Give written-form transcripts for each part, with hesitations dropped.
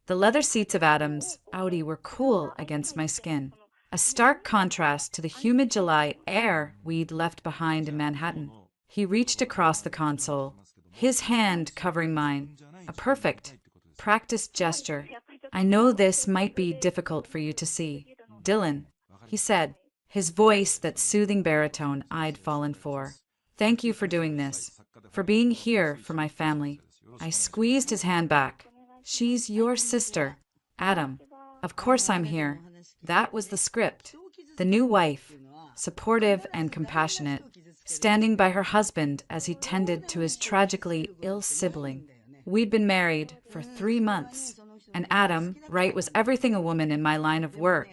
The leather seats of Adam's Audi were cool against my skin, a stark contrast to the humid July air we'd left behind in Manhattan. He reached across the console, his hand covering mine, a perfect, practiced gesture. I know this might be difficult for you to see, Dylan, he said, his voice that soothing baritone I'd fallen for. Thank you for doing this, for being here for my family. I squeezed his hand back. She's your sister, Adam. Of course I'm here. That was the script. The new wife, supportive and compassionate, standing by her husband as he tended to his tragically ill sibling. We'd been married for 3 months, and Adam, Wright, was everything a woman in my line of work,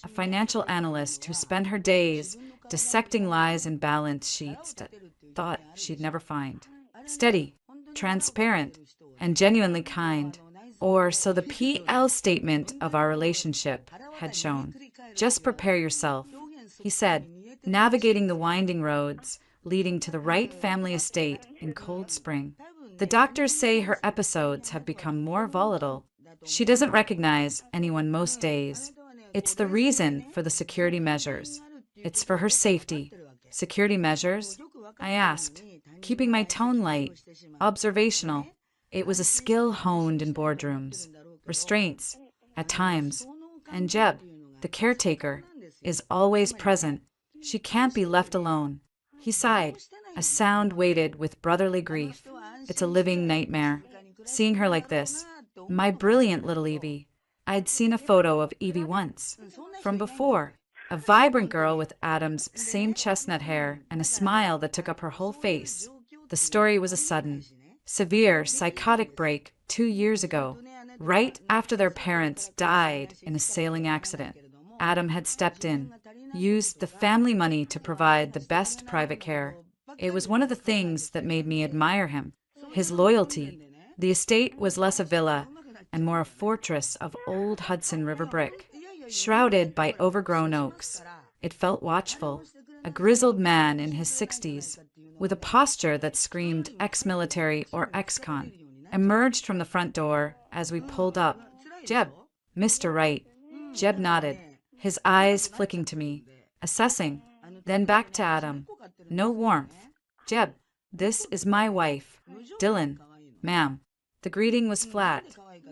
a financial analyst who spent her days dissecting lies in balance sheets that thought she'd never find. Steady, transparent, and genuinely kind. Or so the PL statement of our relationship had shown. Just prepare yourself, he said, navigating the winding roads leading to the Wright family estate in Cold Spring. The doctors say her episodes have become more volatile. She doesn't recognize anyone most days. It's the reason for the security measures. It's for her safety. Security measures? I asked, keeping my tone light, observational. It was a skill honed in boardrooms. Restraints, at times. And Jeb, the caretaker, is always present. She can't be left alone. He sighed, a sound weighted with brotherly grief. It's a living nightmare. Seeing her like this. My brilliant little Evie. I'd seen a photo of Evie once. From before. A vibrant girl with Adam's same chestnut hair and a smile that took up her whole face. The story was a sudden, severe psychotic break 2 years ago, right after their parents died in a sailing accident. Adam had stepped in, used the family money to provide the best private care. It was one of the things that made me admire him, his loyalty. The estate was less a villa and more a fortress of old Hudson River brick, shrouded by overgrown oaks. It felt watchful, a grizzled man in his 60s, with a posture that screamed ex-military or ex-con, emerged from the front door as we pulled up. Jeb, Mr. Wright. Jeb nodded, his eyes flicking to me, assessing, then back to Adam. No warmth. Jeb, this is my wife, Dylan. Ma'am. The greeting was flat.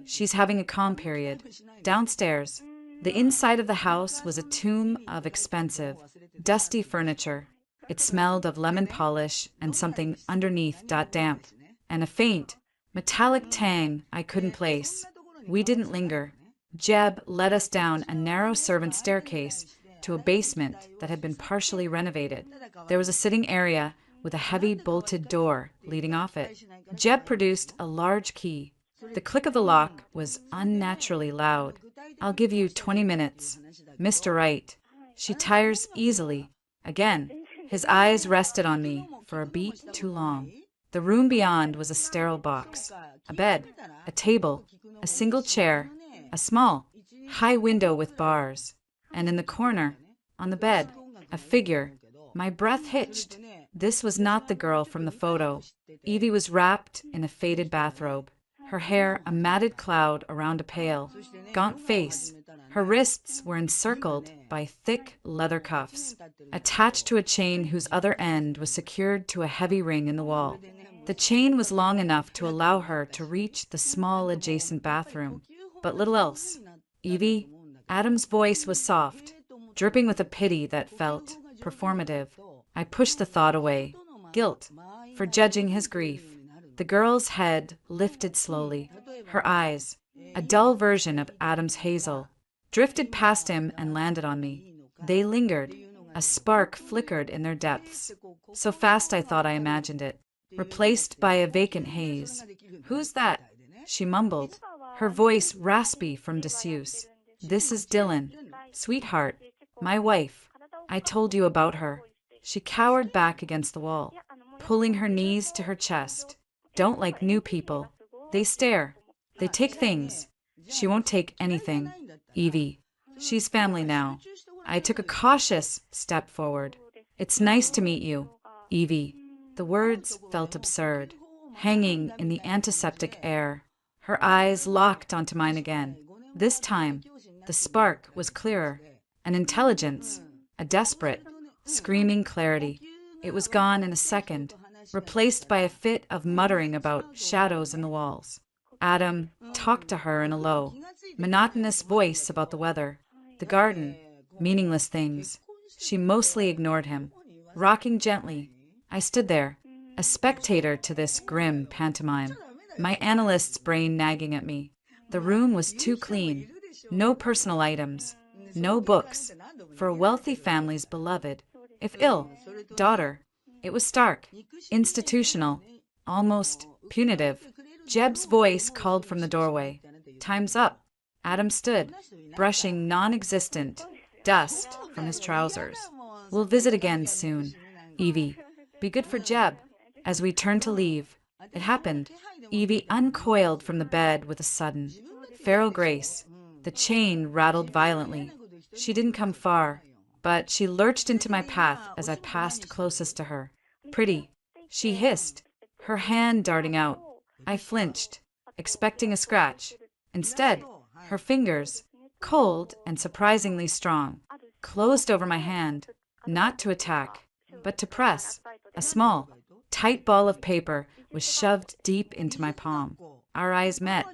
She's having a calm period. Downstairs. The inside of the house was a tomb of expensive, dusty furniture. It smelled of lemon polish and something underneath damp, and a faint, metallic tang I couldn't place. We didn't linger. Jeb led us down a narrow servant staircase to a basement that had been partially renovated. There was a sitting area with a heavy bolted door leading off it. Jeb produced a large key. The click of the lock was unnaturally loud. I'll give you 20 minutes. Mr. Wright. She tires easily. Again, his eyes rested on me for a beat too long. The room beyond was a sterile box. A bed, a table, a single chair, a small, high window with bars. And in the corner, on the bed, a figure. My breath hitched. This was not the girl from the photo. Evie was wrapped in a faded bathrobe, her hair a matted cloud around a pale, gaunt face. Her wrists were encircled by thick leather cuffs, attached to a chain whose other end was secured to a heavy ring in the wall. The chain was long enough to allow her to reach the small adjacent bathroom, but little else. Evie? Adam's voice was soft, dripping with a pity that felt performative. I pushed the thought away. Guilt for judging his grief. The girl's head lifted slowly. Her eyes, a dull version of Adam's hazel, drifted past him and landed on me. They lingered. A spark flickered in their depths. So fast I thought I imagined it, replaced by a vacant haze. Who's that? She mumbled, her voice raspy from disuse. This is Dylan. Sweetheart. My wife. I told you about her. She cowered back against the wall, pulling her knees to her chest. Don't like new people. They stare. They take things. She won't take anything. Evie. She's family now. I took a cautious step forward. It's nice to meet you, Evie. The words felt absurd, hanging in the antiseptic air. Her eyes locked onto mine again. This time, the spark was clearer. An intelligence, a desperate, screaming clarity. It was gone in a second, replaced by a fit of muttering about shadows in the walls. Adam talked to her in a low, monotonous voice about the weather, the garden, meaningless things. She mostly ignored him. Rocking gently, I stood there, a spectator to this grim pantomime, my analyst's brain nagging at me. The room was too clean. No personal items, no books. For a wealthy family's beloved, if ill, daughter. It was stark, institutional, almost punitive. Jeb's voice called from the doorway. Time's up. Adam stood, brushing non-existent dust from his trousers. We'll visit again soon, Evie. Be good for Jeb. As we turned to leave, it happened. Evie uncoiled from the bed with a sudden, feral grace. The chain rattled violently. She didn't come far, but she lurched into my path as I passed closest to her. Pretty, she hissed, her hand darting out. I flinched, expecting a scratch. Instead, her fingers, cold and surprisingly strong, closed over my hand, not to attack, but to press. A small, tight ball of paper was shoved deep into my palm. Our eyes met.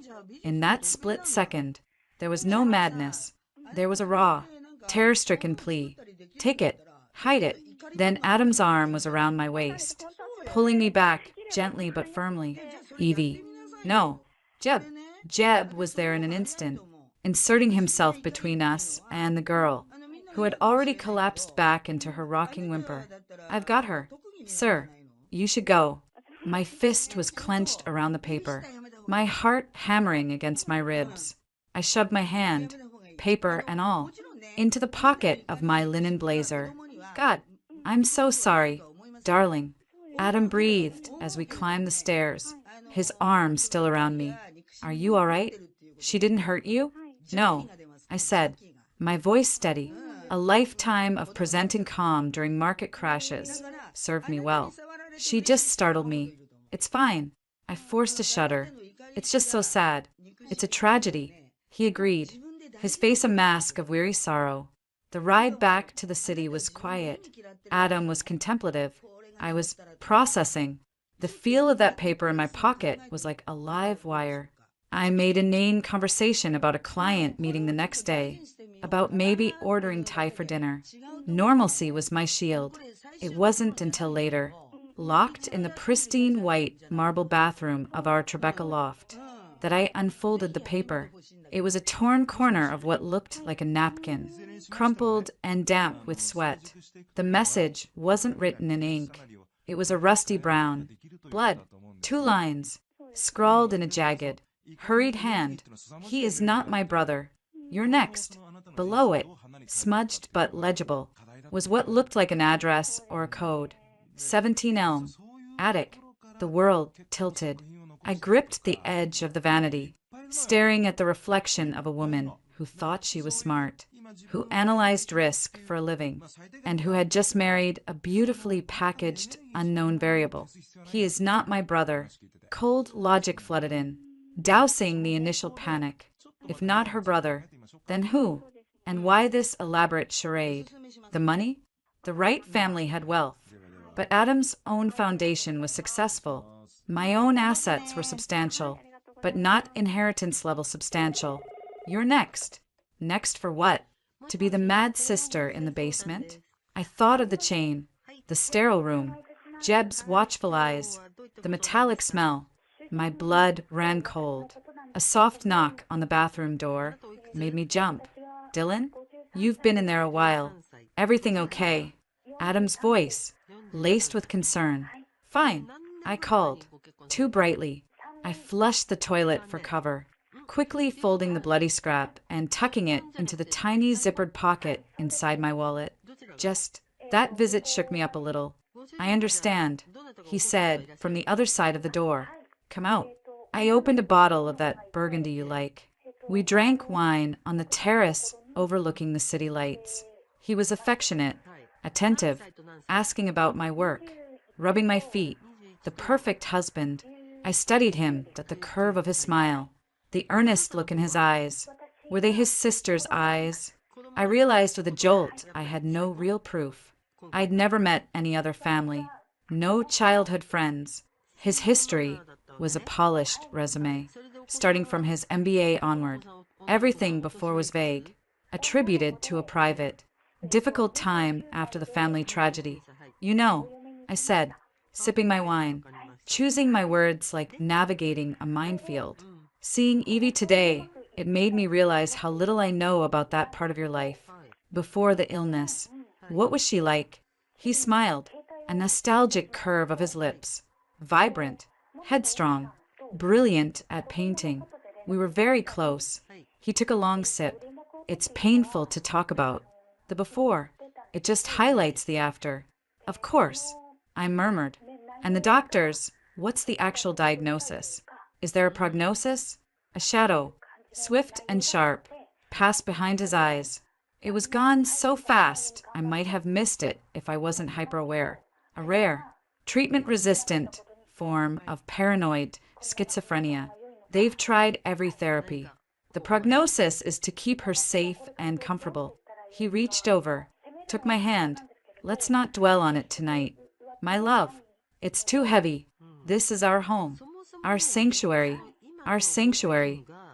In that split second, there was no madness. There was a raw, terror-stricken plea. Take it. Hide it. Then Adam's arm was around my waist, pulling me back, gently but firmly. Evie. No. Jeb. Jeb was there in an instant, inserting himself between us and the girl, who had already collapsed back into her rocking whimper. I've got her. Sir, you should go. My fist was clenched around the paper, my heart hammering against my ribs. I shoved my hand, paper and all, into the pocket of my linen blazer. God, I'm so sorry. Darling. Adam breathed as we climbed the stairs, his arm still around me. Are you all right? She didn't hurt you? No, I said, my voice steady. A lifetime of presenting calm during market crashes served me well. She just startled me. It's fine. I forced a shudder. It's just so sad. It's a tragedy. He agreed, his face a mask of weary sorrow. The ride back to the city was quiet. Adam was contemplative. I was processing. The feel of that paper in my pocket was like a live wire. I made inane conversation about a client meeting the next day, about maybe ordering Thai for dinner. Normalcy was my shield. It wasn't until later, locked in the pristine white marble bathroom of our Tribeca loft, that I unfolded the paper. It was a torn corner of what looked like a napkin, crumpled and damp with sweat. The message wasn't written in ink. It was a rusty brown. Blood. 2 lines, scrawled in a jagged, hurried hand. He is not my brother. You're next. Below it, smudged but legible, was what looked like an address or a code. 17 Elm. Attic. The world tilted. I gripped the edge of the vanity, staring at the reflection of a woman who thought she was smart, who analyzed risk for a living, and who had just married a beautifully packaged unknown variable. He is not my brother. Cold logic flooded in, dousing the initial panic. If not her brother, then who? And why this elaborate charade? The money? The Wright family had wealth, but Adam's own foundation was successful. My own assets were substantial, but not inheritance-level substantial. You're next. Next for what? To be the mad sister in the basement? I thought of the chain, the sterile room, Jeb's watchful eyes, the metallic smell. My blood ran cold. A soft knock on the bathroom door made me jump. Dylan? You've been in there a while. Everything okay? Adam's voice, laced with concern. Fine, I called. Too brightly. I flushed the toilet for cover, quickly folding the bloody scrap and tucking it into the tiny zippered pocket inside my wallet. Just that visit shook me up a little. I understand, he said from the other side of the door. Come out. I opened a bottle of that burgundy you like. We drank wine on the terrace overlooking the city lights. He was affectionate, attentive, asking about my work, rubbing my feet. The perfect husband. I studied him at the curve of his smile, The earnest look in his eyes. Were they his sister's eyes? I realized with a jolt I had no real proof. I'd never met any other family. No childhood friends. His history was a polished resume, starting from his MBA onward. Everything before was vague, attributed to a private, difficult time after the family tragedy. You know, I said, sipping my wine, choosing my words like navigating a minefield. Seeing Evie today, it made me realize how little I know about that part of your life. Before the illness, what was she like? He smiled, a nostalgic curve of his lips. Vibrant, headstrong, brilliant at painting. We were very close. He took a long sip. It's painful to talk about. The before. It just highlights the after. Of course, I murmured. And the doctors, what's the actual diagnosis? Is there a prognosis? A shadow, swift and sharp, passed behind his eyes. It was gone so fast, I might have missed it if I wasn't hyper-aware. A rare, treatment-resistant form of paranoid schizophrenia. They've tried every therapy. The prognosis is to keep her safe and comfortable. He reached over, took my hand. Let's not dwell on it tonight. My love, it's too heavy. This is our home, our sanctuary,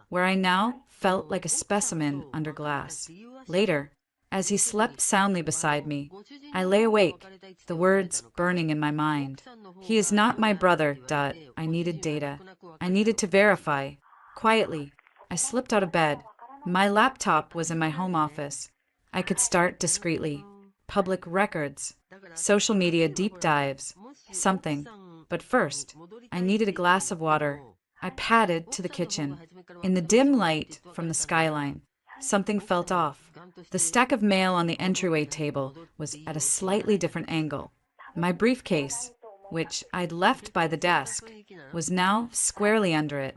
where I now felt like a specimen under glass. Later, as he slept soundly beside me, I lay awake, the words burning in my mind. He is not my brother. I needed data. I needed to verify. Quietly, I slipped out of bed. My laptop was in my home office. I could start discreetly. Public records, social media deep dives, something. But first, I needed a glass of water. I padded to the kitchen. In the dim light from the skyline, something felt off. The stack of mail on the entryway table was at a slightly different angle. My briefcase, which I'd left by the desk, was now squarely under it.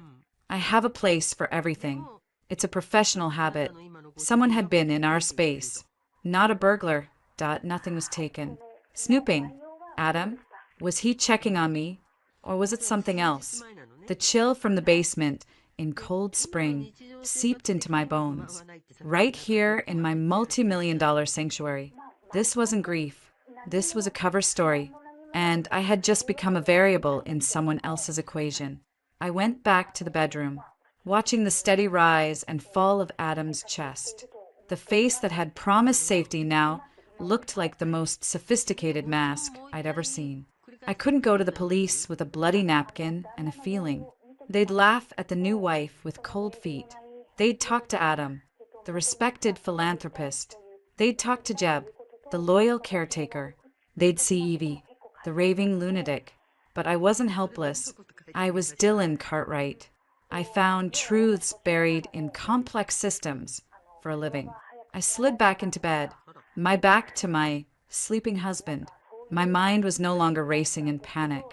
I have a place for everything. It's a professional habit. Someone had been in our space. Not a burglar. Nothing was taken. Snooping. Adam? Was he checking on me? Or was it something else? The chill from the basement in cold spring seeped into my bones. Right here in my multi-million-dollar sanctuary. This wasn't grief. This was a cover story. And I had just become a variable in someone else's equation. I went back to the bedroom, watching the steady rise and fall of Adam's chest. The face that had promised safety now looked like the most sophisticated mask I'd ever seen. I couldn't go to the police with a bloody napkin and a feeling. They'd laugh at the new wife with cold feet. They'd talk to Adam, the respected philanthropist. They'd talk to Jeb, the loyal caretaker. They'd see Evie, the raving lunatic. But I wasn't helpless. I was Dylan Cartwright. I found truths buried in complex systems for a living. I slid back into bed, my back to my sleeping husband. My mind was no longer racing in panic.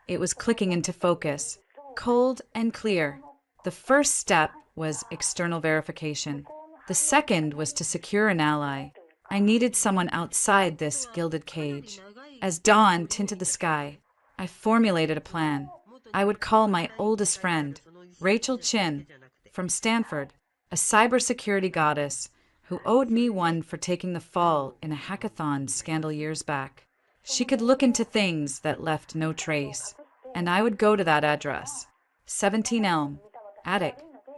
It was clicking into focus, cold and clear. The first step was external verification. The second was to secure an ally. I needed someone outside this gilded cage. As dawn tinted the sky, I formulated a plan. I would call my oldest friend, Rachel Chin, from Stanford, a cybersecurity goddess who owed me one for taking the fall in a hackathon scandal years back. She could look into things that left no trace, and I would go to that address. 17 Elm, attic.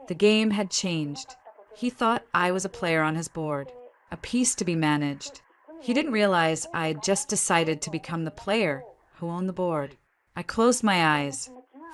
The game had changed. He thought I was a player on his board, a piece to be managed. He didn't realize I had just decided to become the player who owned the board. I closed my eyes,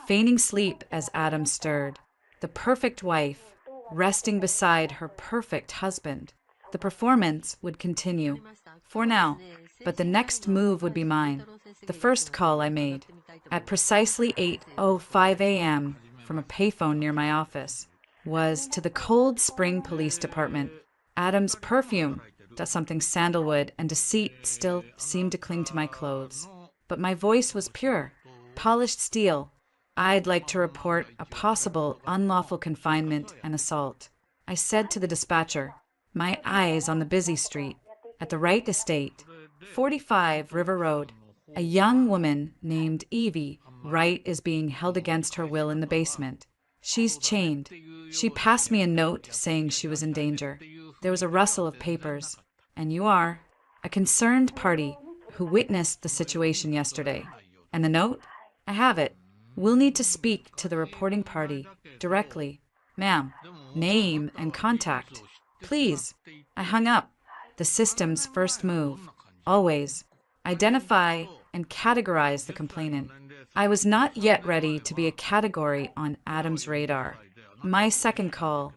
feigning sleep as Adam stirred. The perfect wife, resting beside her perfect husband. The performance would continue, for now, but the next move would be mine. The first call I made, at precisely 8:05 a.m. from a payphone near my office, was to the Cold Spring Police Department. Adam's perfume, something sandalwood and deceit still seemed to cling to my clothes. But my voice was pure, polished steel. I'd like to report a possible unlawful confinement and assault. I said to the dispatcher, my eyes on the busy street, at the Wright Estate, 45 River Road. A young woman named Evie Wright is being held against her will in the basement. She's chained. She passed me a note saying she was in danger. There was a rustle of papers. And you are a concerned party who witnessed the situation yesterday. And the note? I have it. We'll need to speak to the reporting party directly. Ma'am, name and contact. Please. I hung up. The system's first move. Always. Identify and categorize the complainant. I was not yet ready to be a category on Adam's radar. My second call,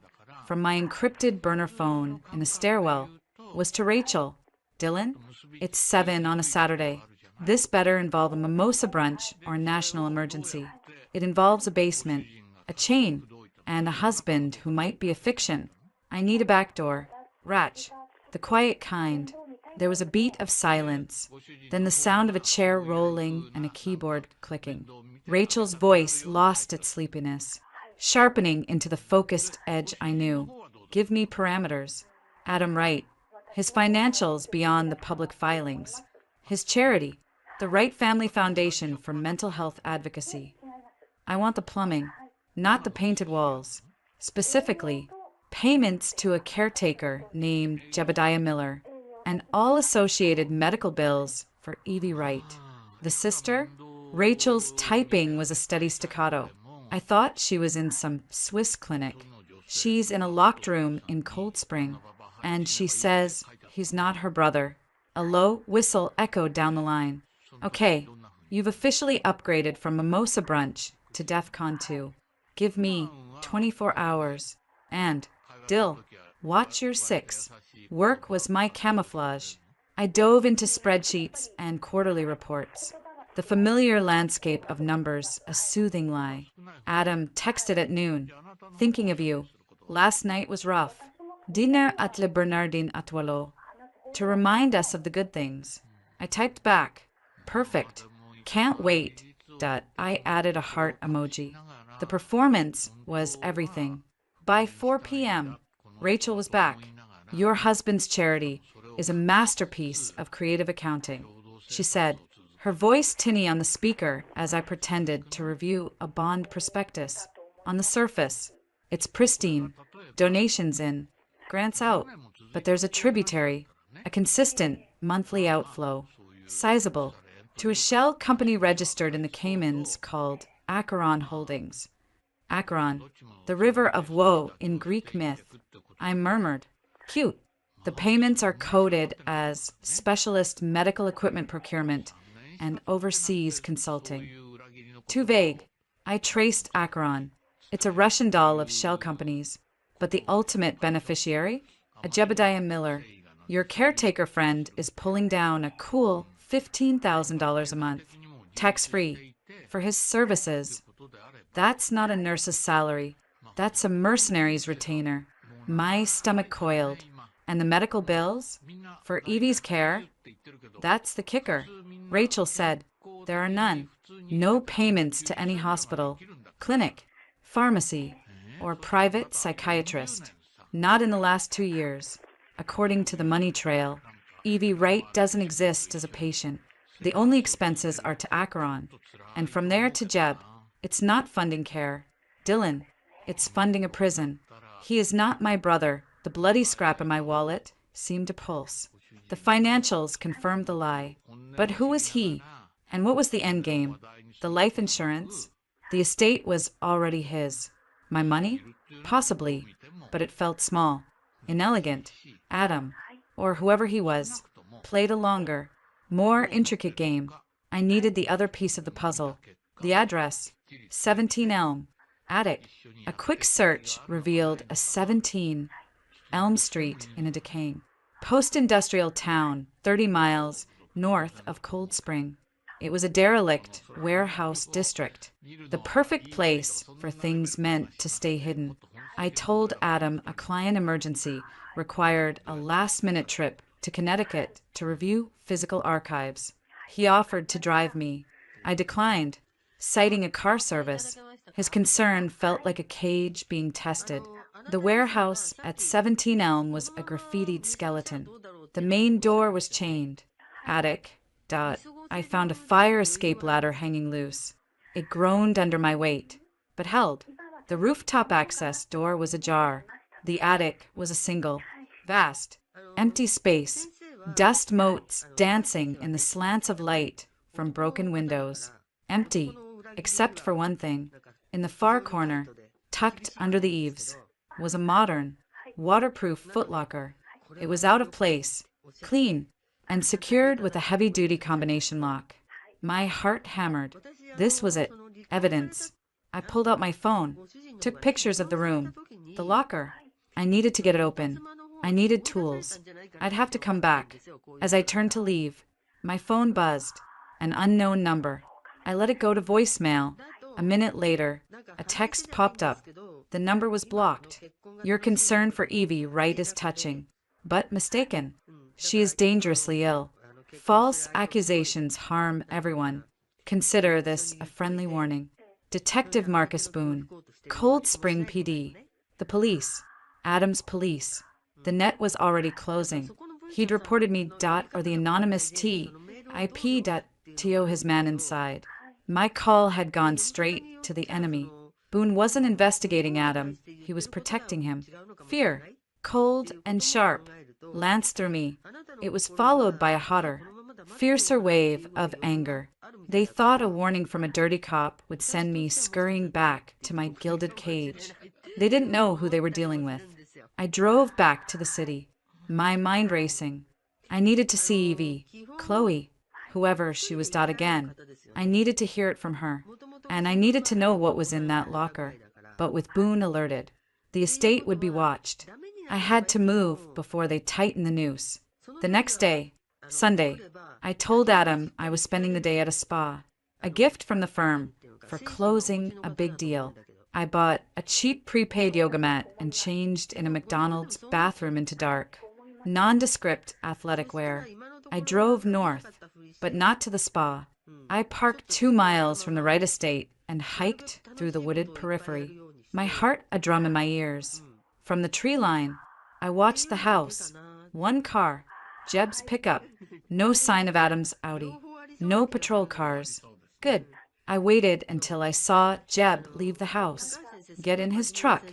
from my encrypted burner phone in the stairwell, was to Rachel. Dylan, it's 7 on a Saturday. This better involve a mimosa brunch or national emergency. It involves a basement, a chain, and a husband who might be a fiction. I need a back door. Ratch, the quiet kind. There was a beat of silence, then the sound of a chair rolling and a keyboard clicking. Rachel's voice lost its sleepiness, sharpening into the focused edge I knew. Give me parameters. Adam Wright. His financials beyond the public filings. His charity, the Wright Family Foundation for Mental Health Advocacy. I want the plumbing, not the painted walls. Specifically, payments to a caretaker named Jebediah Miller, and all associated medical bills for Evie Wright. The sister? Rachel's typing was a steady staccato. I thought she was in some Swiss clinic. She's in a locked room in Cold Spring, and she says he's not her brother. A low whistle echoed down the line. Okay, you've officially upgraded from Mimosa Brunch to DEFCON 2. Give me 24 hours. And, Dill, watch your 6. Work was my camouflage. I dove into spreadsheets and quarterly reports. The familiar landscape of numbers, a soothing lie. Adam texted at noon. Thinking of you. Last night was rough. Dîner at Le Bernardin à Toileau. To remind us of the good things. I typed back. Perfect. Can't wait. I added a heart emoji. The performance was everything. By 4 p.m., Rachel was back. Your husband's charity is a masterpiece of creative accounting, she said, her voice tinny on the speaker as I pretended to review a bond prospectus. On the surface, it's pristine, donations in, grants out, but there's a tributary, a consistent monthly outflow, sizable, to a shell company registered in the Caymans called Acheron Holdings. Acheron, the river of woe in Greek myth. I murmured. Cute. The payments are coded as specialist medical equipment procurement and overseas consulting. Too vague. I traced Acheron. It's a Russian doll of shell companies, but the ultimate beneficiary? A Jebediah Miller. Your caretaker friend is pulling down a cool $15,000 a month, tax-free, for his services. That's not a nurse's salary. That's a mercenary's retainer. My stomach coiled. And the medical bills? For Evie's care? That's the kicker. Rachel said, there are none. No payments to any hospital, clinic, pharmacy, or private psychiatrist. Not in the last 2 years. According to the money trail, Evie Wright doesn't exist as a patient. The only expenses are to Acheron. And from there to Jeb. It's not funding care. Dylan, it's funding a prison. He is not my brother. The bloody scrap in my wallet seemed to pulse. The financials confirmed the lie. But who was he? And what was the end game? The life insurance? The estate was already his. My money? Possibly, but it felt small. Inelegant. Adam, or whoever he was, played a longer, more intricate game. I needed the other piece of the puzzle. The address, 17 Elm, attic. A quick search revealed a 17 Elm Street in a decaying post-industrial town 30 miles north of Cold Spring. It was a derelict warehouse district, the perfect place for things meant to stay hidden. I told Adam a client emergency required a last-minute trip to Connecticut to review physical archives. He offered to drive me. I declined, citing a car service. His concern felt like a cage being tested. The warehouse at 17 Elm was a graffitied skeleton. The main door was chained. Attic. I found a fire escape ladder hanging loose. It groaned under my weight, but held. The rooftop access door was ajar. The attic was a single, vast, empty space, dust motes dancing in the slants of light from broken windows. Empty, except for one thing. In the far corner, tucked under the eaves, was a modern, waterproof footlocker. It was out of place, clean, and secured with a heavy-duty combination lock. My heart hammered. This was it. Evidence. I pulled out my phone, took pictures of the room, the locker. I needed to get it open. I needed tools. I'd have to come back. As I turned to leave, my phone buzzed. An unknown number. I let it go to voicemail. A minute later, a text popped up. The number was blocked. Your concern for Evie Wright is touching, but mistaken. She is dangerously ill. False accusations harm everyone. Consider this a friendly warning. Detective Marcus Boone, Cold Spring PD, the police, Adams Police. The net was already closing. He'd reported me. Or the anonymous T, IP.to his man inside. My call had gone straight to the enemy. Boone wasn't investigating Adam. He was protecting him. Fear, cold and sharp, lanced through me. It was followed by a hotter, fiercer wave of anger. They thought a warning from a dirty cop would send me scurrying back to my gilded cage. They didn't know who they were dealing with. I drove back to the city, my mind racing. I needed to see Evie, Chloe, whoever she was. Again. I needed to hear it from her, and I needed to know what was in that locker. But with Boone alerted, the estate would be watched. I had to move before they tightened the noose. The next day, Sunday, I told Adam I was spending the day at a spa, a gift from the firm for closing a big deal. I bought a cheap prepaid yoga mat and changed in a McDonald's bathroom into dark, nondescript athletic wear. I drove north, but not to the spa. I parked 2 miles from the Wright estate and hiked through the wooded periphery, my heart a drum in my ears. From the tree line, I watched the house. 1 car, Jeb's pickup. No sign of Adam's Audi. No patrol cars. Good. I waited until I saw Jeb leave the house, get in his truck,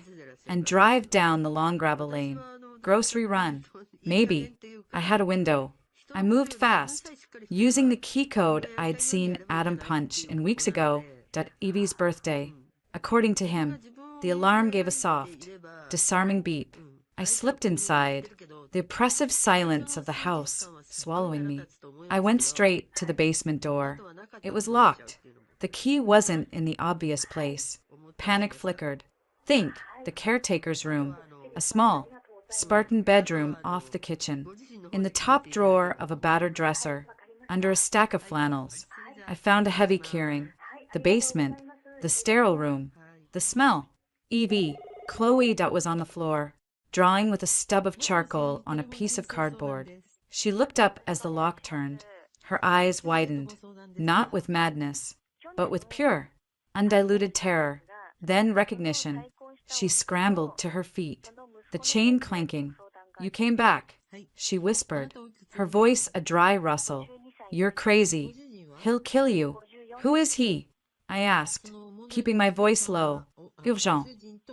and drive down the long gravel lane. Grocery run. Maybe. I had a window. I moved fast, using the key code I'd seen Adam punch in weeks ago at Evie's birthday. According to him, the alarm gave a soft, disarming beep. I slipped inside, the oppressive silence of the house swallowing me. I went straight to the basement door. It was locked. The key wasn't in the obvious place. Panic flickered. Think, the caretaker's room, a small, Spartan bedroom off the kitchen. In the top drawer of a battered dresser, under a stack of flannels, I found a heavy keyring. The basement, the sterile room, the smell. Evie, Chloe was on the floor, drawing with a stub of charcoal on a piece of cardboard. She looked up as the lock turned. Her eyes widened, not with madness, but with pure, undiluted terror, then recognition. She scrambled to her feet, the chain clanking. You came back, she whispered, her voice a dry rustle. You're crazy. He'll kill you. Who is he? I asked, keeping my voice low. Urgent,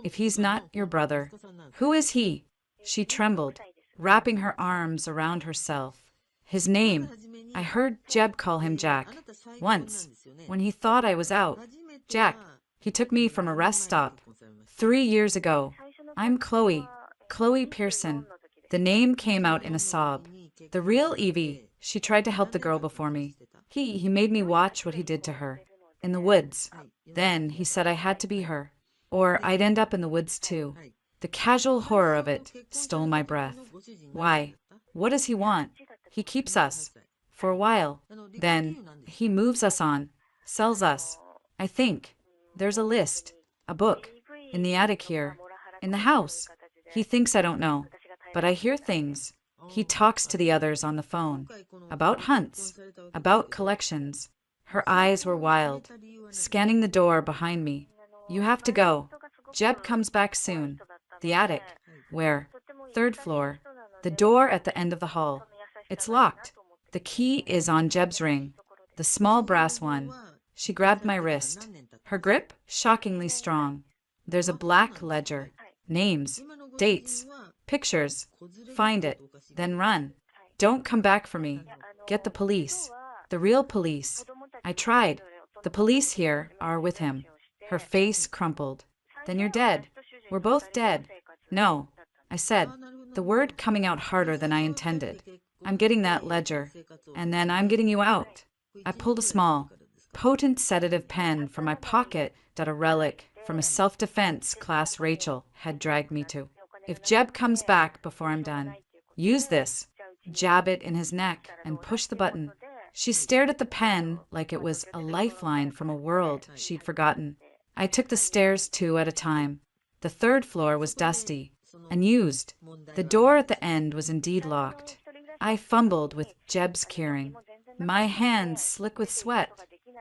if he's not your brother. Who is he? She trembled, wrapping her arms around herself. His name. I heard Jeb call him Jack. Once, when he thought I was out. Jack. He took me from a rest stop. 3 years ago. I'm Chloe. Chloe Pearson. The name came out in a sob. The real Evie. She tried to help the girl before me. He made me watch what he did to her. In the woods. Then he said I had to be her, or I'd end up in the woods too. The casual horror of it stole my breath. Why? What does he want? He keeps us. For a while. Then he moves us on. Sells us. I think. There's a list. A book. In the attic here. In the house. He thinks I don't know. But I hear things. He talks to the others on the phone. About hunts. About collections. Her eyes were wild, scanning the door behind me. You have to go. Jeb comes back soon. The attic. Where? 3rd floor. The door at the end of the hall. It's locked. The key is on Jeb's ring. The small brass one. She grabbed my wrist. Her grip, shockingly strong. There's a black ledger. Names, dates, pictures. Find it, then run. Don't come back for me. Get the police. The real police. I tried. The police here are with him. Her face crumpled. Then you're dead. We're both dead. No, I said, the word coming out harder than I intended. I'm getting that ledger, and then I'm getting you out. I pulled a small, potent sedative pen from my pocket, that a relic from a self-defense class Rachel had dragged me to. If Jeb comes back before I'm done, use this, jab it in his neck, and push the button. She stared at the pen like it was a lifeline from a world she'd forgotten. I took the stairs 2 at a time. The 3rd floor was dusty, unused. The door at the end was indeed locked. I fumbled with Jeb's keyring, my hands slick with sweat.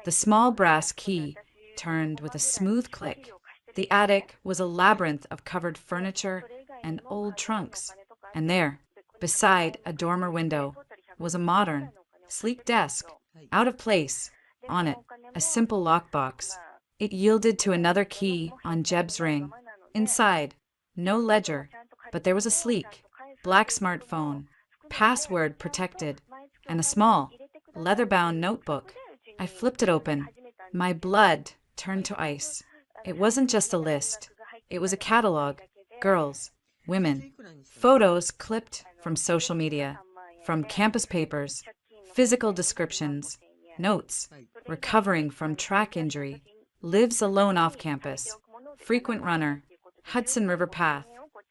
The small brass key turned with a smooth click. The attic was a labyrinth of covered furniture and old trunks. And there, beside a dormer window, was a modern, sleek desk, out of place. On it, a simple lockbox. It yielded to another key on Jeb's ring. Inside, no ledger, but there was a sleek, black smartphone, password protected, and a small, leather-bound notebook. I flipped it open. My blood turned to ice. It wasn't just a list. It was a catalog. Girls, women, photos clipped from social media, from campus papers, physical descriptions, notes, recovering from track injury, lives alone off campus, frequent runner, Hudson River Path,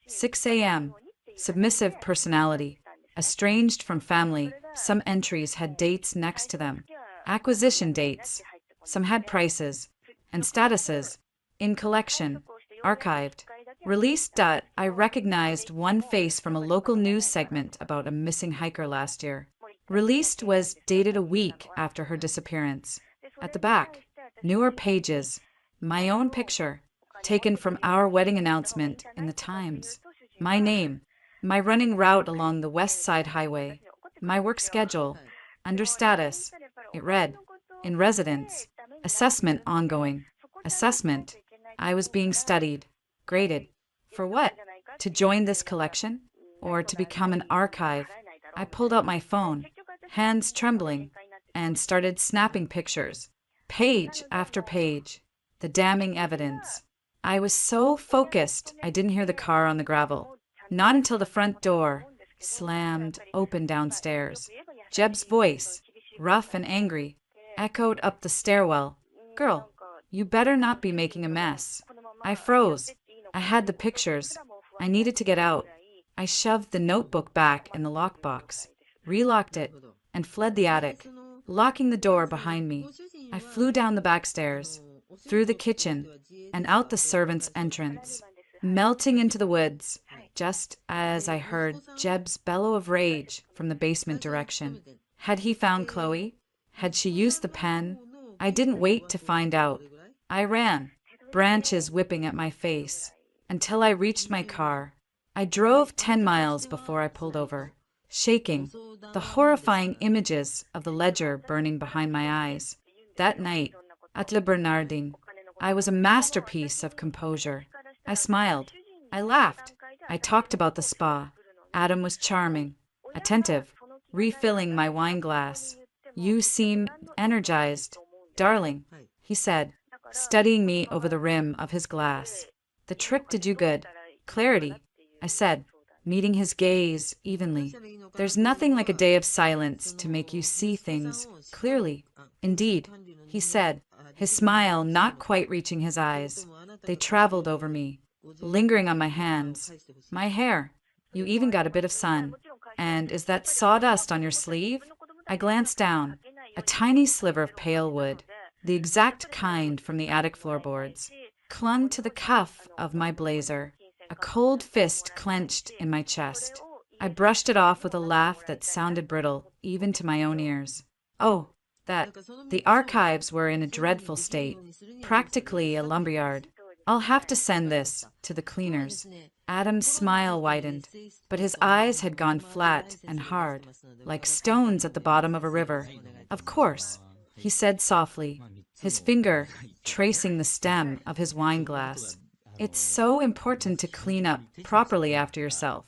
6 a.m., submissive personality, estranged from family. Some entries had dates next to them, acquisition dates. Some had prices and statuses, in collection, archived. Released. I recognized one face from a local news segment about a missing hiker last year. Released was dated a week after her disappearance. At the back, newer pages, my own picture, taken from our wedding announcement in the Times. My name, my running route along the West Side Highway, my work schedule, under status. It read, in residence, assessment ongoing, assessment. I was being studied, graded. For what? To join this collection? Or to become an archive? I pulled out my phone, hands trembling, and started snapping pictures, page after page, the damning evidence. I was so focused I didn't hear the car on the gravel. Not until the front door slammed open downstairs. Jeb's voice, rough and angry, echoed up the stairwell. Girl, you better not be making a mess. I froze. I had the pictures. I needed to get out. I shoved the notebook back in the lockbox, relocked it, and fled the attic, locking the door behind me. I flew down the back stairs, through the kitchen, and out the servants' entrance, melting into the woods, just as I heard Jeb's bellow of rage from the basement direction. Had he found Chloe? Had she used the pen? I didn't wait to find out. I ran, branches whipping at my face, until I reached my car. I drove 10 miles before I pulled over, shaking, the horrifying images of the ledger burning behind my eyes. That night, at Le Bernardin, I was a masterpiece of composure. I smiled. I laughed. I talked about the spa. Adam was charming, attentive, refilling my wine glass. You seem energized, darling, he said, studying me over the rim of his glass. The trip did you good. Clarity, I said, meeting his gaze evenly. There's nothing like a day of silence to make you see things clearly. Indeed, he said, his smile not quite reaching his eyes. They traveled over me, lingering on my hands, my hair. You even got a bit of sun. And is that sawdust on your sleeve? I glanced down. A tiny sliver of pale wood, the exact kind from the attic floorboards, clung to the cuff of my blazer. A cold fist clenched in my chest. I brushed it off with a laugh that sounded brittle, even to my own ears. Oh, that. The archives were in a dreadful state, practically a lumberyard. I'll have to send this to the cleaners. Adam's smile widened, but his eyes had gone flat and hard, like stones at the bottom of a river. Of course, he said softly, his finger tracing the stem of his wine glass. It's so important to clean up properly after yourself,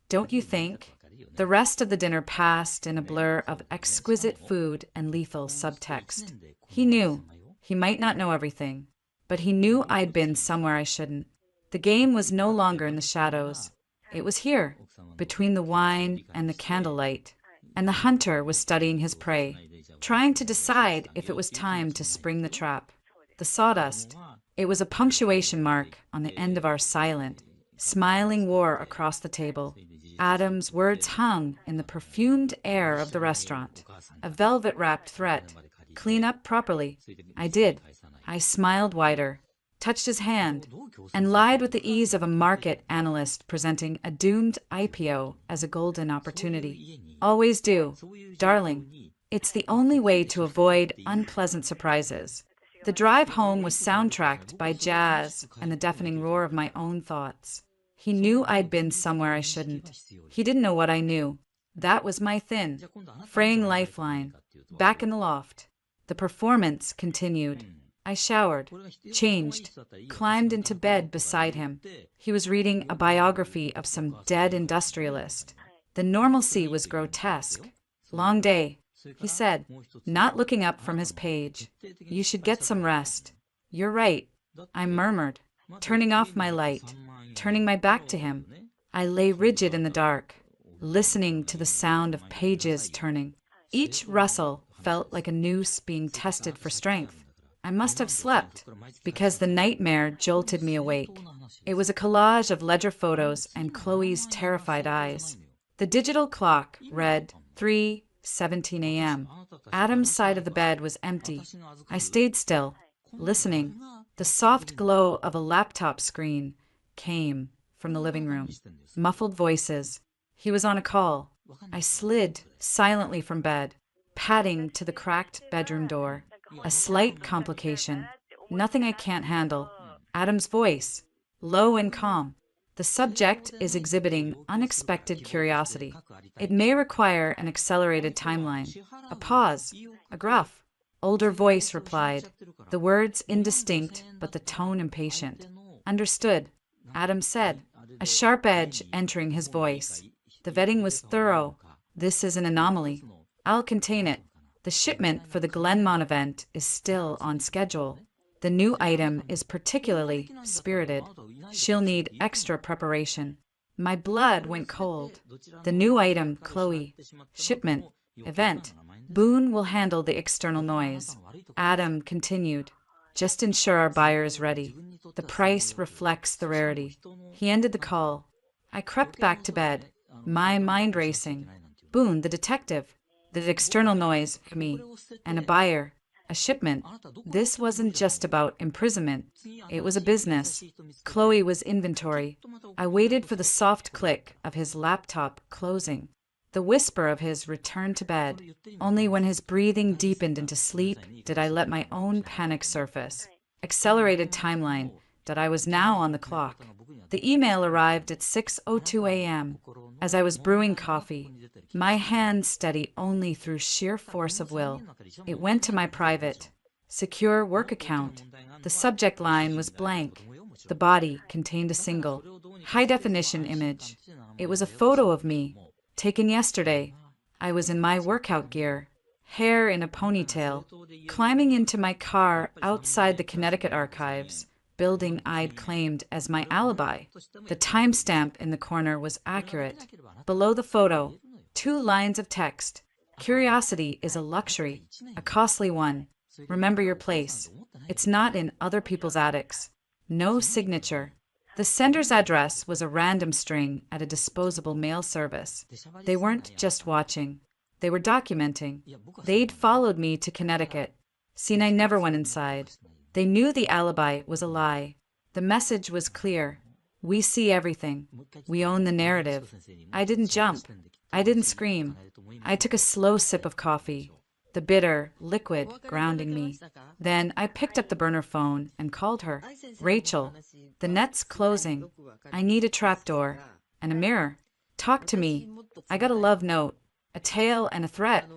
don't you think? The rest of the dinner passed in a blur of exquisite food and lethal subtext. He knew. He might not know everything, but he knew I'd been somewhere I shouldn't. The game was no longer in the shadows. It was here, between the wine and the candlelight, and the hunter was studying his prey, trying to decide if it was time to spring the trap. The sawdust. It was a punctuation mark on the end of our silent, smiling war across the table. Adam's words hung in the perfumed air of the restaurant. A velvet-wrapped threat. Clean up properly. I did. I smiled wider, touched his hand, and lied with the ease of a market analyst presenting a doomed IPO as a golden opportunity. Always do. Darling, it's the only way to avoid unpleasant surprises. The drive home was soundtracked by jazz and the deafening roar of my own thoughts. He knew I'd been somewhere I shouldn't. He didn't know what I knew. That was my thin, fraying lifeline. Back in the loft. The performance continued. I showered, changed, climbed into bed beside him. He was reading a biography of some dead industrialist. The normalcy was grotesque. Long day, he said, not looking up from his page. You should get some rest. You're right, I murmured, turning off my light, turning my back to him. I lay rigid in the dark, listening to the sound of pages turning. Each rustle felt like a noose being tested for strength. I must have slept, because the nightmare jolted me awake. It was a collage of ledger photos and Chloe's terrified eyes. The digital clock read 3:17 a.m. Adam's side of the bed was empty. I stayed still, listening. The soft glow of a laptop screen came from the living room. Muffled voices. He was on a call. I slid silently from bed, padding to the cracked bedroom door. A slight complication. Nothing I can't handle. Adam's voice, low and calm. The subject is exhibiting unexpected curiosity. It may require an accelerated timeline. A pause. A gruff, older voice replied. The words indistinct, but the tone impatient. Understood, Adam said, a sharp edge entering his voice. The vetting was thorough. This is an anomaly. I'll contain it. The shipment for the Glenmont event is still on schedule. The new item is particularly spirited. She'll need extra preparation. My blood went cold. The new item, Chloe. Shipment. Event. Boone will handle the external noise. Adam continued. Just ensure our buyer is ready. The price reflects the rarity. He ended the call. I crept back to bed, my mind racing. Boone, the detective. The external noise, me, and a buyer, a shipment. This wasn't just about imprisonment. It was a business. Chloe was inventory. I waited for the soft click of his laptop closing, the whisper of his return to bed. Only when his breathing deepened into sleep did I let my own panic surface. Accelerated timeline that I was now on the clock. The email arrived at 6:02 a.m. As I was brewing coffee, my hand steady only through sheer force of will. It went to my private, secure work account. The subject line was blank. The body contained a single, high-definition image. It was a photo of me, taken yesterday. I was in my workout gear, hair in a ponytail, climbing into my car outside the Connecticut archives, building I'd claimed as my alibi. The timestamp in the corner was accurate. Below the photo, 2 lines of text. Curiosity is a luxury, a costly one. Remember your place. It's not in other people's attics. No signature. The sender's address was a random string at a disposable mail service. They weren't just watching. They were documenting. They'd followed me to Connecticut. Seen I never went inside. They knew the alibi was a lie. The message was clear. We see everything. We own the narrative. I didn't jump. I didn't scream. I took a slow sip of coffee, the bitter liquid grounding me. Then I picked up the burner phone and called her. Rachel, the net's closing. I need a trapdoor and a mirror. Talk to me. I got a love note, a tale and a threat.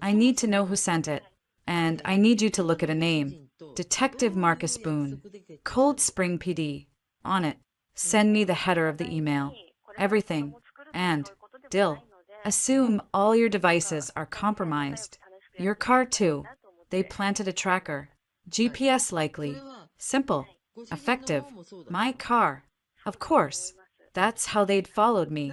I need to know who sent it. And I need you to look at a name. Detective Marcus Boone, Cold Spring PD. On it, send me the header of the email. Everything. And, Dill, assume all your devices are compromised. Your car too. They planted a tracker. GPS likely. Simple. Effective. My car. Of course. That's how they'd followed me.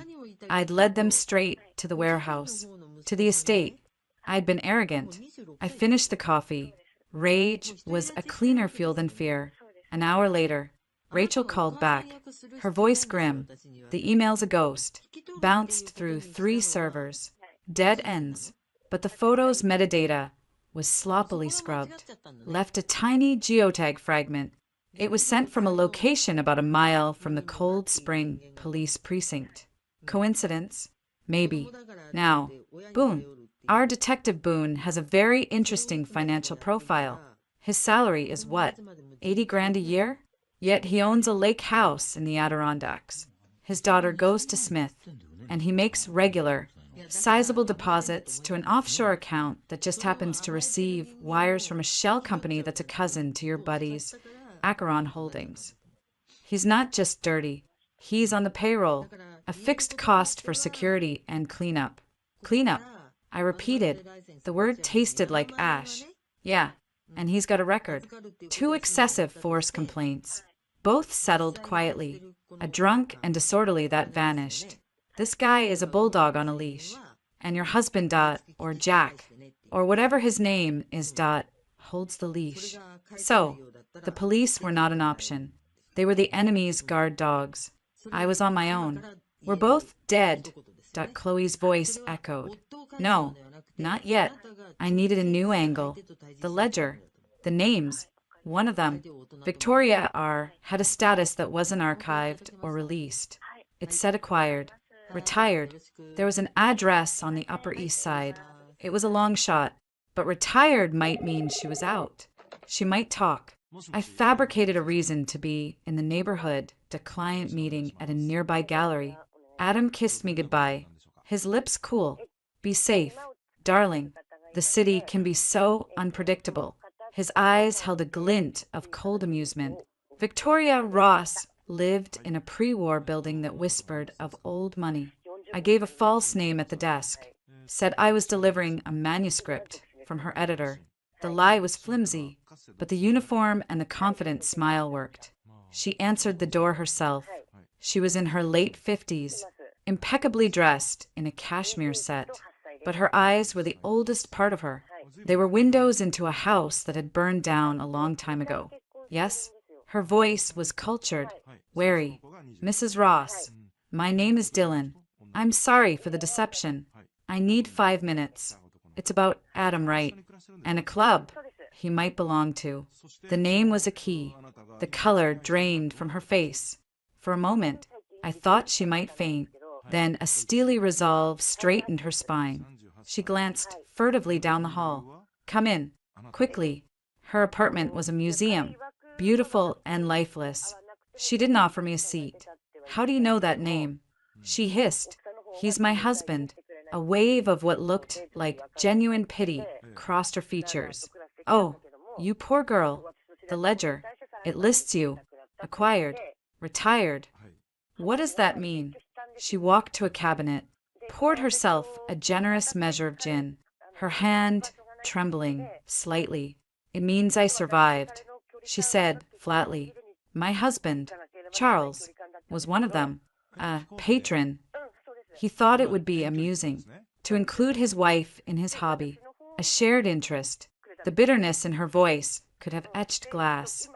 I'd led them straight to the warehouse, to the estate. I'd been arrogant. I finished the coffee. Rage was a cleaner fuel than fear. An hour later, Rachel called back, her voice grim. The email's a ghost. Bounced through 3 servers. Dead ends. But the photo's metadata was sloppily scrubbed. Left a tiny geotag fragment. It was sent from a location about a mile from the Cold Spring Police Precinct. Coincidence? Maybe. Now, Boone. Our detective Boone has a very interesting financial profile. His salary is what? 80 grand a year? Yet he owns a lake house in the Adirondacks. His daughter goes to Smith, and he makes regular, sizable deposits to an offshore account that just happens to receive wires from a shell company that's a cousin to your buddy's Acheron Holdings. He's not just dirty. He's on the payroll, a fixed cost for security and cleanup. Cleanup. I repeated. The word tasted like ash. Yeah, and he's got a record. 2 excessive force complaints. Both settled quietly. A drunk and disorderly that vanished. This guy is a bulldog on a leash. And your husband, or Jack, or whatever his name is, holds the leash. So, the police were not an option. They were the enemy's guard dogs. I was on my own. We're both dead, Chloe's voice echoed. No, not yet. I needed a new angle. The ledger. The names. One of them, Victoria R., had a status that wasn't archived or released. It said acquired. Retired. There was an address on the Upper East Side. It was a long shot, but retired might mean she was out. She might talk. I fabricated a reason to be in the neighborhood, to client meeting at a nearby gallery. Adam kissed me goodbye. His lips cool. Be safe. Darling, the city can be so unpredictable. His eyes held a glint of cold amusement. Victoria Ross lived in a pre-war building that whispered of old money. I gave a false name at the desk. Said I was delivering a manuscript from her editor. The lie was flimsy, but the uniform and the confident smile worked. She answered the door herself. She was in her late 50s, impeccably dressed in a cashmere set, but her eyes were the oldest part of her. They were windows into a house that had burned down a long time ago. Yes? Her voice was cultured, wary. Mrs. Ross, my name is Dylan. I'm sorry for the deception. I need 5 minutes. It's about Adam Wright and a club he might belong to. The name was a key. The color drained from her face. For a moment, I thought she might faint. Then a steely resolve straightened her spine. She glanced furtively down the hall. Come in. Quickly. Her apartment was a museum, beautiful and lifeless. She didn't offer me a seat. How do you know that name? She hissed. He's my husband. A wave of what looked like genuine pity crossed her features. Oh, you poor girl. The ledger. It lists you. Acquired. Retired. What does that mean? She walked to a cabinet, poured herself a generous measure of gin, her hand trembling slightly. It means I survived. She said flatly, my husband, Charles, was one of them, a patron. He thought it would be amusing to include his wife in his hobby, a shared interest. The bitterness in her voice could have etched glass.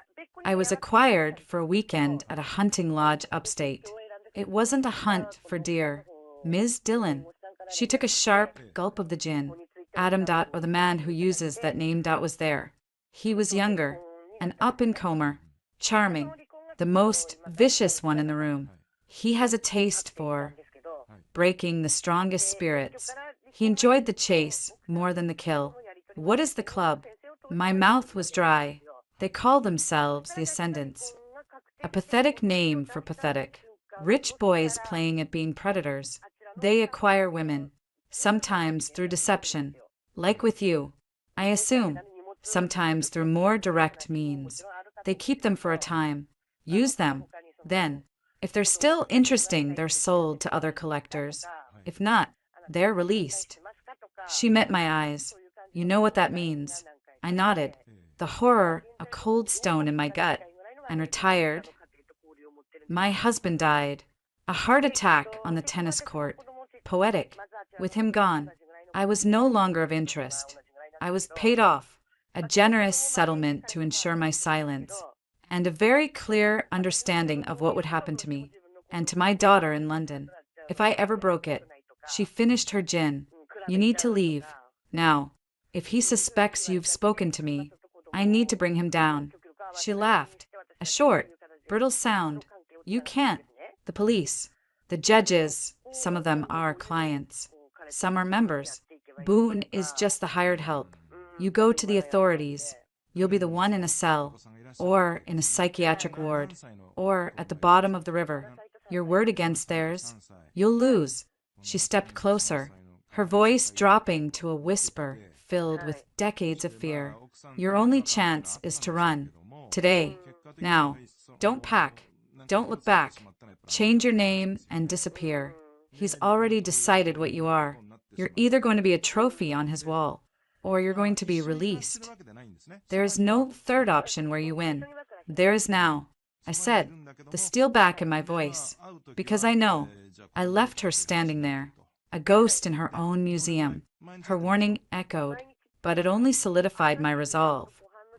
I was acquired for a weekend at a hunting lodge upstate. It wasn't a hunt for deer. Ms. Dillon. She took a sharp gulp of the gin. Adam or the man who uses that name was there. He was younger, an up-and-comer, charming, the most vicious one in the room. He has a taste for breaking the strongest spirits. He enjoyed the chase more than the kill. What is the club? My mouth was dry. They call themselves the Ascendants. A pathetic name for pathetic. Rich boys playing at being predators. They acquire women, sometimes through deception, like with you, I assume, sometimes through more direct means. They keep them for a time, use them, Then, if they're still interesting, they're sold to other collectors. If not, they're released. She met my eyes. You know what that means. I nodded, the horror a cold stone in my gut, and retired. My husband died. A heart attack on the tennis court. Poetic. With him gone, I was no longer of interest. I was paid off, a generous settlement to ensure my silence, and a very clear understanding of what would happen to me, and to my daughter in London, if I ever broke it. She finished her gin. You need to leave. Now, if he suspects you've spoken to me, I need to bring him down. She laughed. A short, brittle sound. You can't. The police. The judges. Some of them are clients. Some are members. Boone is just the hired help. You go to the authorities. You'll be the one in a cell, or in a psychiatric ward, or at the bottom of the river. Your word against theirs. You'll lose. She stepped closer, her voice dropping to a whisper filled with decades of fear. Your only chance is to run. Today. Now. Don't pack. Don't look back. Change your name and disappear. He's already decided what you are. You're either going to be a trophy on his wall, or you're going to be released. There is no third option where you win. There is now. I said, the steel back in my voice, because I know. I left her standing there, a ghost in her own museum. Her warning echoed, but it only solidified my resolve.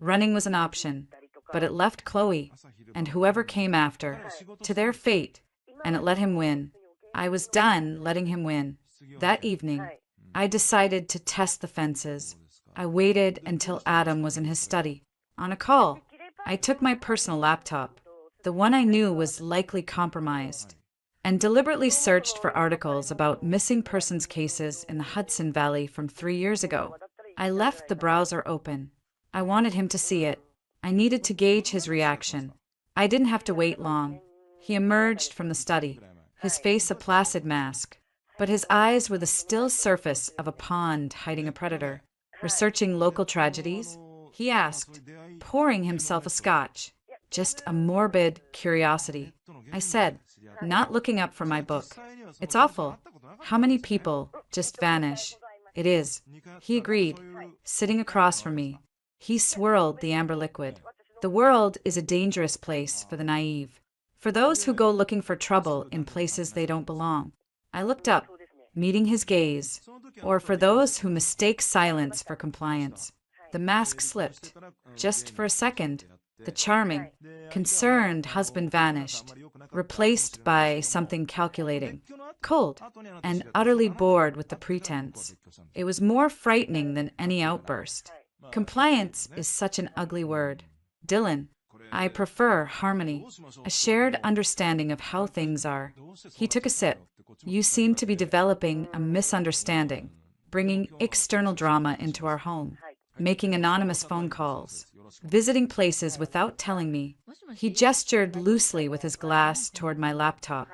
Running was an option, but it left Chloe, and whoever came after, to their fate, and it let him win. I was done letting him win. That evening, I decided to test the fences. I waited until Adam was in his study, on a call. I took my personal laptop, the one I knew was likely compromised, and deliberately searched for articles about missing persons cases in the Hudson Valley from 3 years ago. I left the browser open. I wanted him to see it. I needed to gauge his reaction. I didn't have to wait long. He emerged from the study, his face a placid mask, but his eyes were the still surface of a pond hiding a predator. Researching local tragedies? He asked, pouring himself a scotch. Just a morbid curiosity. I said, not looking up from my book. It's awful. How many people just vanish? It is. He agreed, sitting across from me. He swirled the amber liquid. The world is a dangerous place for the naive, for those who go looking for trouble in places they don't belong. I looked up, meeting his gaze, or for those who mistake silence for compliance. The mask slipped. Just for a second, the charming, concerned husband vanished, replaced by something calculating, cold, and utterly bored with the pretense. It was more frightening than any outburst. Compliance is such an ugly word. Dylan, I prefer harmony, a shared understanding of how things are. He took a sip. You seem to be developing a misunderstanding, bringing external drama into our home, making anonymous phone calls, visiting places without telling me. He gestured loosely with his glass toward my laptop,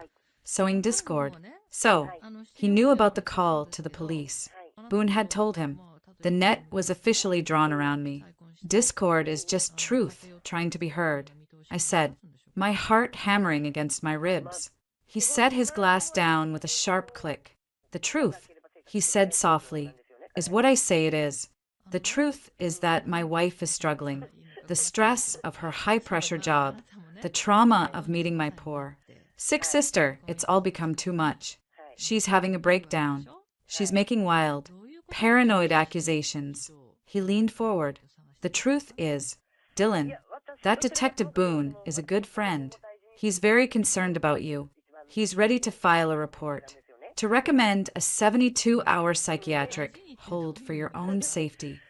sowing discord. So, he knew about the call to the police. Boone had told him. The net was officially drawn around me. Discord is just truth trying to be heard. I said, my heart hammering against my ribs. He set his glass down with a sharp click. The truth, he said softly, is what I say it is. The truth is that my wife is struggling. The stress of her high-pressure job, the trauma of meeting my poor. Sick sister, it's all become too much. She's having a breakdown. She's making wild, paranoid accusations. He leaned forward. The truth is, Dylan, that Detective Boone is a good friend. He's very concerned about you. He's ready to file a report, to recommend a 72-hour psychiatric hold for your own safety.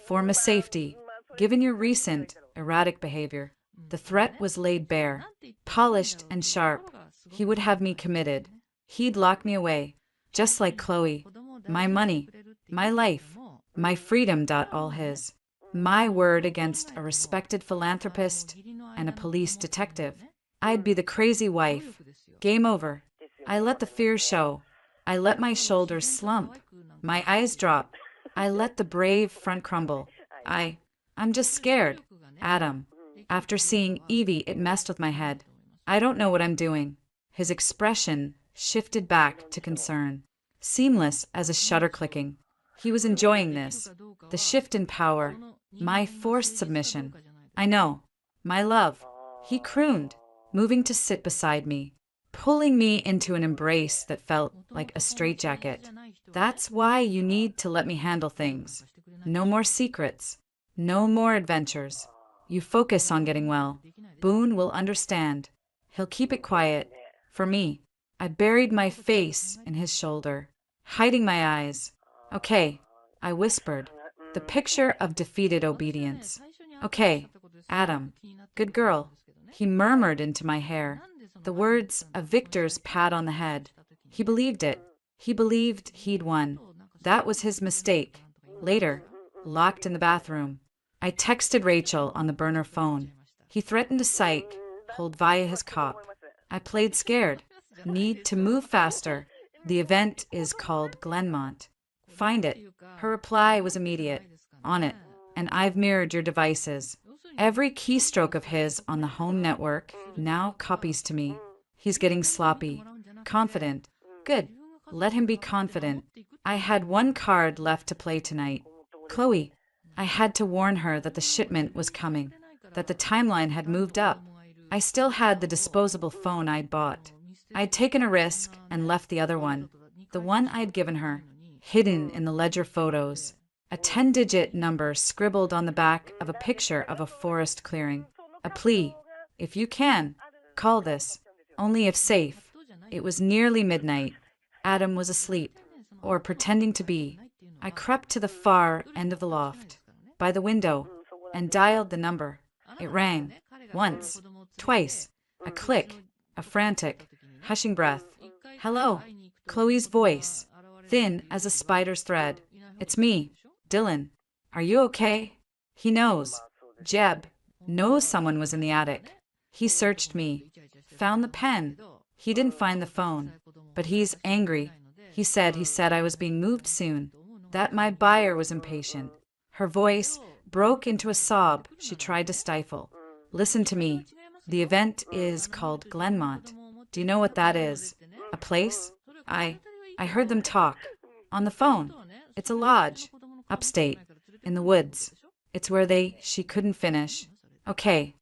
For my safety, given your recent erratic behavior. The threat was laid bare, polished and sharp. He would have me committed. He'd lock me away, just like Chloe. My money, my life, my freedom. All his. My word against a respected philanthropist and a police detective. I'd be the crazy wife. Game over. I let the fear show. I let my shoulders slump. My eyes drop. I let the brave front crumble. I'm just scared. Adam. After seeing Evie, it messed with my head. I don't know what I'm doing. His expression shifted back to concern, seamless as a shutter clicking. He was enjoying this, the shift in power, my forced submission. I know, my love. He crooned, moving to sit beside me, pulling me into an embrace that felt like a straitjacket. That's why you need to let me handle things. No more secrets. No more adventures. You focus on getting well. Boone will understand. He'll keep it quiet. For me, I buried my face in his shoulder, hiding my eyes. Okay, I whispered, the picture of defeated obedience. Okay, Adam, good girl. He murmured into my hair, the words a victor's pat on the head. He believed it. He believed he'd won. That was his mistake. Later, locked in the bathroom, I texted Rachel on the burner phone. He threatened a psych, pulled via his cop. I played scared. Need to move faster. The event is called Glenmont. Find it. Her reply was immediate. On it. And I've mirrored your devices. Every keystroke of his on the home network now copies to me. He's getting sloppy. Confident. Good. Let him be confident. I had one card left to play tonight. Chloe. I had to warn her that the shipment was coming, that the timeline had moved up. I still had the disposable phone I'd bought. I'd taken a risk and left the other one, the one I'd given her, hidden in the ledger photos, a 10-digit number scribbled on the back of a picture of a forest clearing. A plea. If you can, call this. Only if safe. It was nearly midnight. Adam was asleep, or pretending to be. I crept to the far end of the loft, by the window, and dialed the number. It rang. Once. Twice. A click. A frantic, hushing breath. Hello. Chloe's voice, thin as a spider's thread. It's me, Dylan. Are you okay? He knows. Jeb knows someone was in the attic. He searched me. Found the pen. He didn't find the phone. But he's angry. He said I was being moved soon. That my buyer was impatient. Her voice broke into a sob she tried to stifle. Listen to me. The event is called Glenmont. Do you know what that is? A place? I heard them talk. On the phone. It's a lodge. Upstate. In the woods. It's where she couldn't finish. Okay.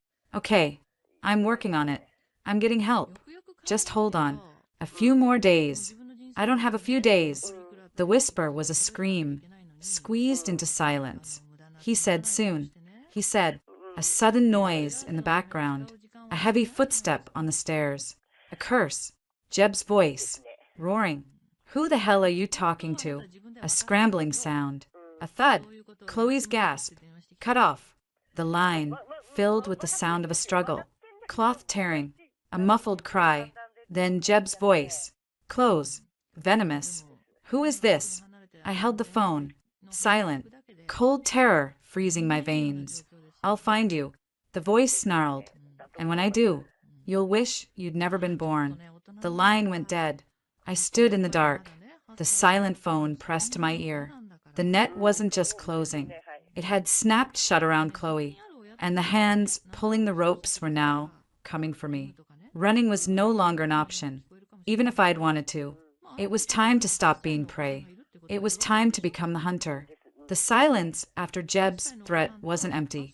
I'm working on it. I'm getting help. Just hold on. A few more days. I don't have a few days. The whisper was a scream, squeezed into silence. He said soon. He said, a sudden noise in the background, a heavy footstep on the stairs, a curse, Jeb's voice, roaring. Who the hell are you talking to? A scrambling sound, a thud, Chloe's gasp, cut off. The line filled with the sound of a struggle, cloth tearing, a muffled cry, then Jeb's voice, close, venomous. Who is this? I held the phone, silent, cold terror freezing my veins. I'll find you. The voice snarled. And when I do, you'll wish you'd never been born. The line went dead. I stood in the dark, the silent phone pressed to my ear. The net wasn't just closing. It had snapped shut around Chloe, and the hands pulling the ropes were now coming for me. Running was no longer an option, even if I'd wanted to. It was time to stop being prey. It was time to become the hunter. The silence after Jeb's threat wasn't empty.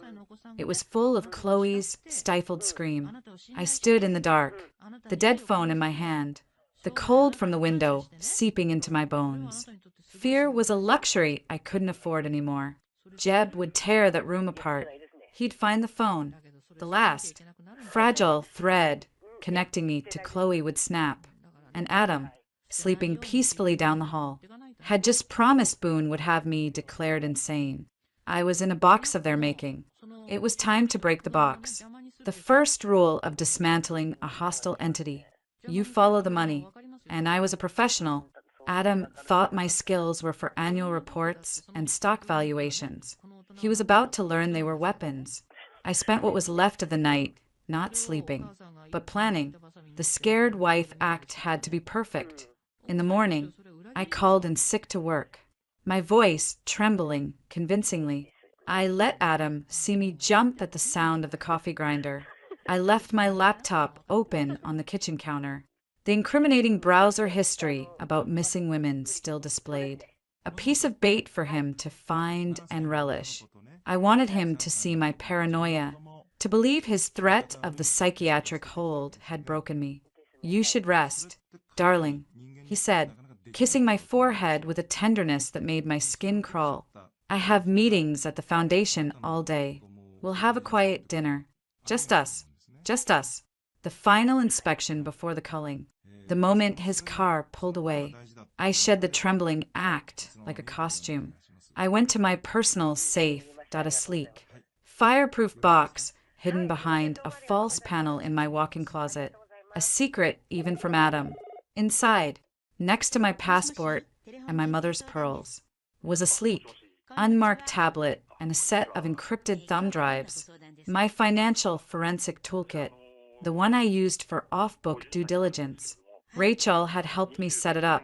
It was full of Chloe's stifled scream. I stood in the dark, the dead phone in my hand, the cold from the window seeping into my bones. Fear was a luxury I couldn't afford anymore. Jeb would tear that room apart. He'd find the phone. The last, fragile thread connecting me to Chloe would snap. And Adam, sleeping peacefully down the hall, had just promised Boone would have me declared insane. I was in a box of their making. It was time to break the box. The first rule of dismantling a hostile entity. You follow the money. And I was a professional. Adam thought my skills were for annual reports and stock valuations. He was about to learn they were weapons. I spent what was left of the night not sleeping, but planning. The scared wife act had to be perfect. In the morning, I called in sick to work, my voice trembling convincingly. I let Adam see me jump at the sound of the coffee grinder. I left my laptop open on the kitchen counter. The incriminating browser history about missing women still displayed. A piece of bait for him to find and relish. I wanted him to see my paranoia, to believe his threat of the psychiatric hold had broken me. You should rest, darling, he said, kissing my forehead with a tenderness that made my skin crawl. I have meetings at the foundation all day. We'll have a quiet dinner. Just us. Just us. The final inspection before the culling. The moment his car pulled away, I shed the trembling act like a costume. I went to my personal safe, a sleek, fireproof box hidden behind a false panel in my walk-in closet. A secret even from Adam. Inside, next to my passport and my mother's pearls, was a sleek, unmarked tablet and a set of encrypted thumb drives. My financial forensic toolkit, the one I used for off-book due diligence. Rachel had helped me set it up.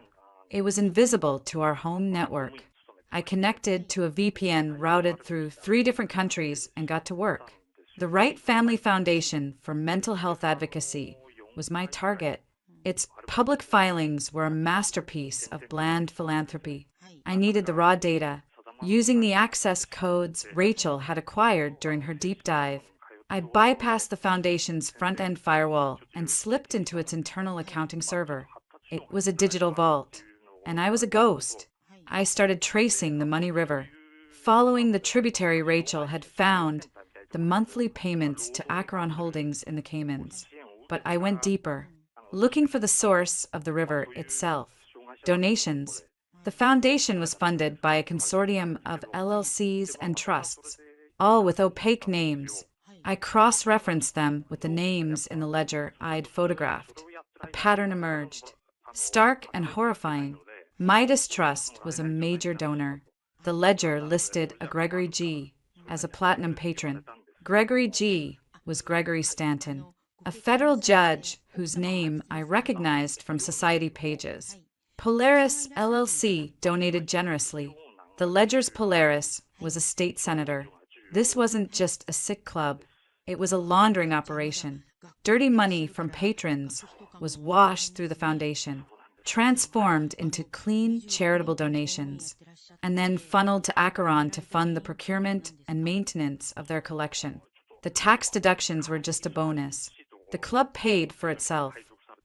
It was invisible to our home network. I connected to a VPN routed through 3 different countries and got to work. The Wright Family Foundation for Mental Health Advocacy was my target. Its public filings were a masterpiece of bland philanthropy. I needed the raw data, using the access codes Rachel had acquired during her deep dive. I bypassed the foundation's front-end firewall and slipped into its internal accounting server. It was a digital vault, and I was a ghost. I started tracing the money river, following the tributary Rachel had found the monthly payments to Acheron Holdings in the Caymans. But I went deeper, looking for the source of the river itself. Donations. The foundation was funded by a consortium of LLCs and trusts, all with opaque names. I cross-referenced them with the names in the ledger I'd photographed. A pattern emerged, stark and horrifying. Midas Trust was a major donor. The ledger listed a Gregory G. as a platinum patron. Gregory G. was Gregory Stanton, a federal judge whose name I recognized from society pages. Polaris LLC donated generously. The ledger's Polaris was a state senator. This wasn't just a sick club. It was a laundering operation. Dirty money from patrons was washed through the foundation, transformed into clean charitable donations, and then funneled to Acheron to fund the procurement and maintenance of their collection. The tax deductions were just a bonus. The club paid for itself,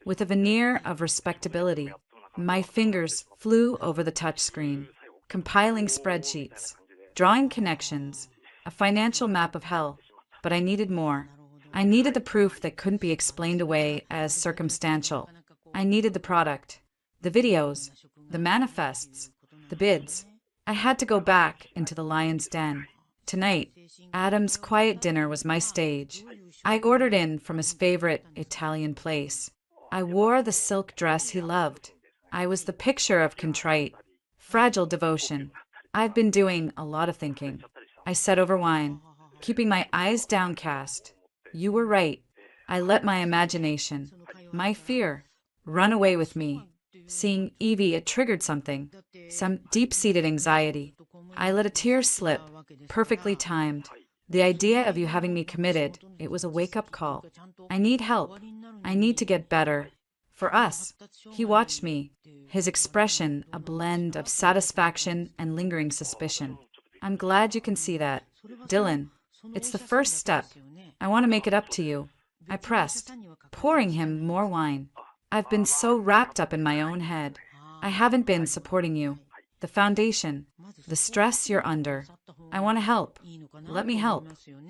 with a veneer of respectability. My fingers flew over the touchscreen, compiling spreadsheets, drawing connections, a financial map of hell. But I needed more. I needed the proof that couldn't be explained away as circumstantial. I needed the product, the videos, the manifests, the bids. I had to go back into the lion's den. Tonight, Adam's quiet dinner was my stage. I ordered in from his favorite Italian place. I wore the silk dress he loved. I was the picture of contrite, fragile devotion. I've been doing a lot of thinking. I said over wine, keeping my eyes downcast. You were right. I let my imagination, my fear, run away with me. Seeing Evie, it triggered something, some deep-seated anxiety. I let a tear slip, perfectly timed. The idea of you having me committed, it was a wake-up call. I need help. I need to get better. For us. He watched me, his expression a blend of satisfaction and lingering suspicion. I'm glad you can see that. Dylan, it's the first step. I want to make it up to you. I pressed, pouring him more wine. I've been so wrapped up in my own head. I haven't been supporting you. The foundation, the stress you're under. I want to help. Let me help.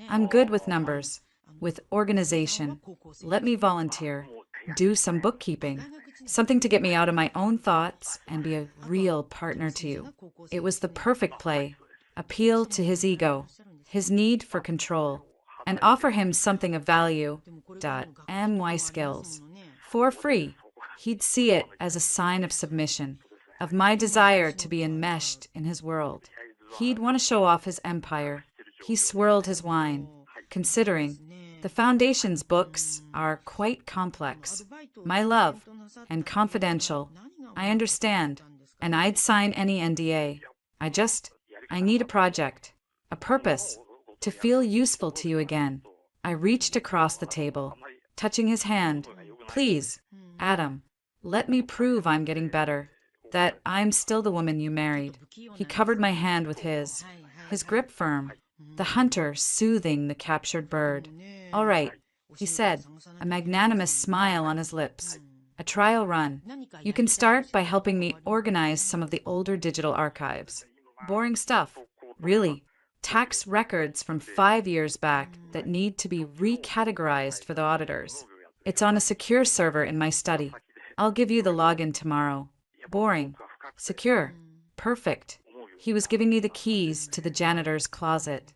I'm good with numbers, with organization. Let me volunteer. Do some bookkeeping. Something to get me out of my own thoughts and be a real partner to you. It was the perfect play. Appeal to his ego, his need for control, and offer him something of value. My skills. For free. He'd see it as a sign of submission, of my desire to be enmeshed in his world. He'd want to show off his empire. He swirled his wine, considering the foundation's books are quite complex. My love, and confidential. I understand, and I'd sign any NDA. I need a project, a purpose, to feel useful to you again. I reached across the table, touching his hand. Please, Adam, let me prove I'm getting better, that I'm still the woman you married. He covered my hand with his grip firm, the hunter soothing the captured bird. All right, he said, a magnanimous smile on his lips. A trial run. You can start by helping me organize some of the older digital archives. Boring stuff, really. Tax records from 5 years back that need to be recategorized for the auditors. It's on a secure server in my study. I'll give you the login tomorrow. Boring. Secure. Perfect. He was giving me the keys to the janitor's closet,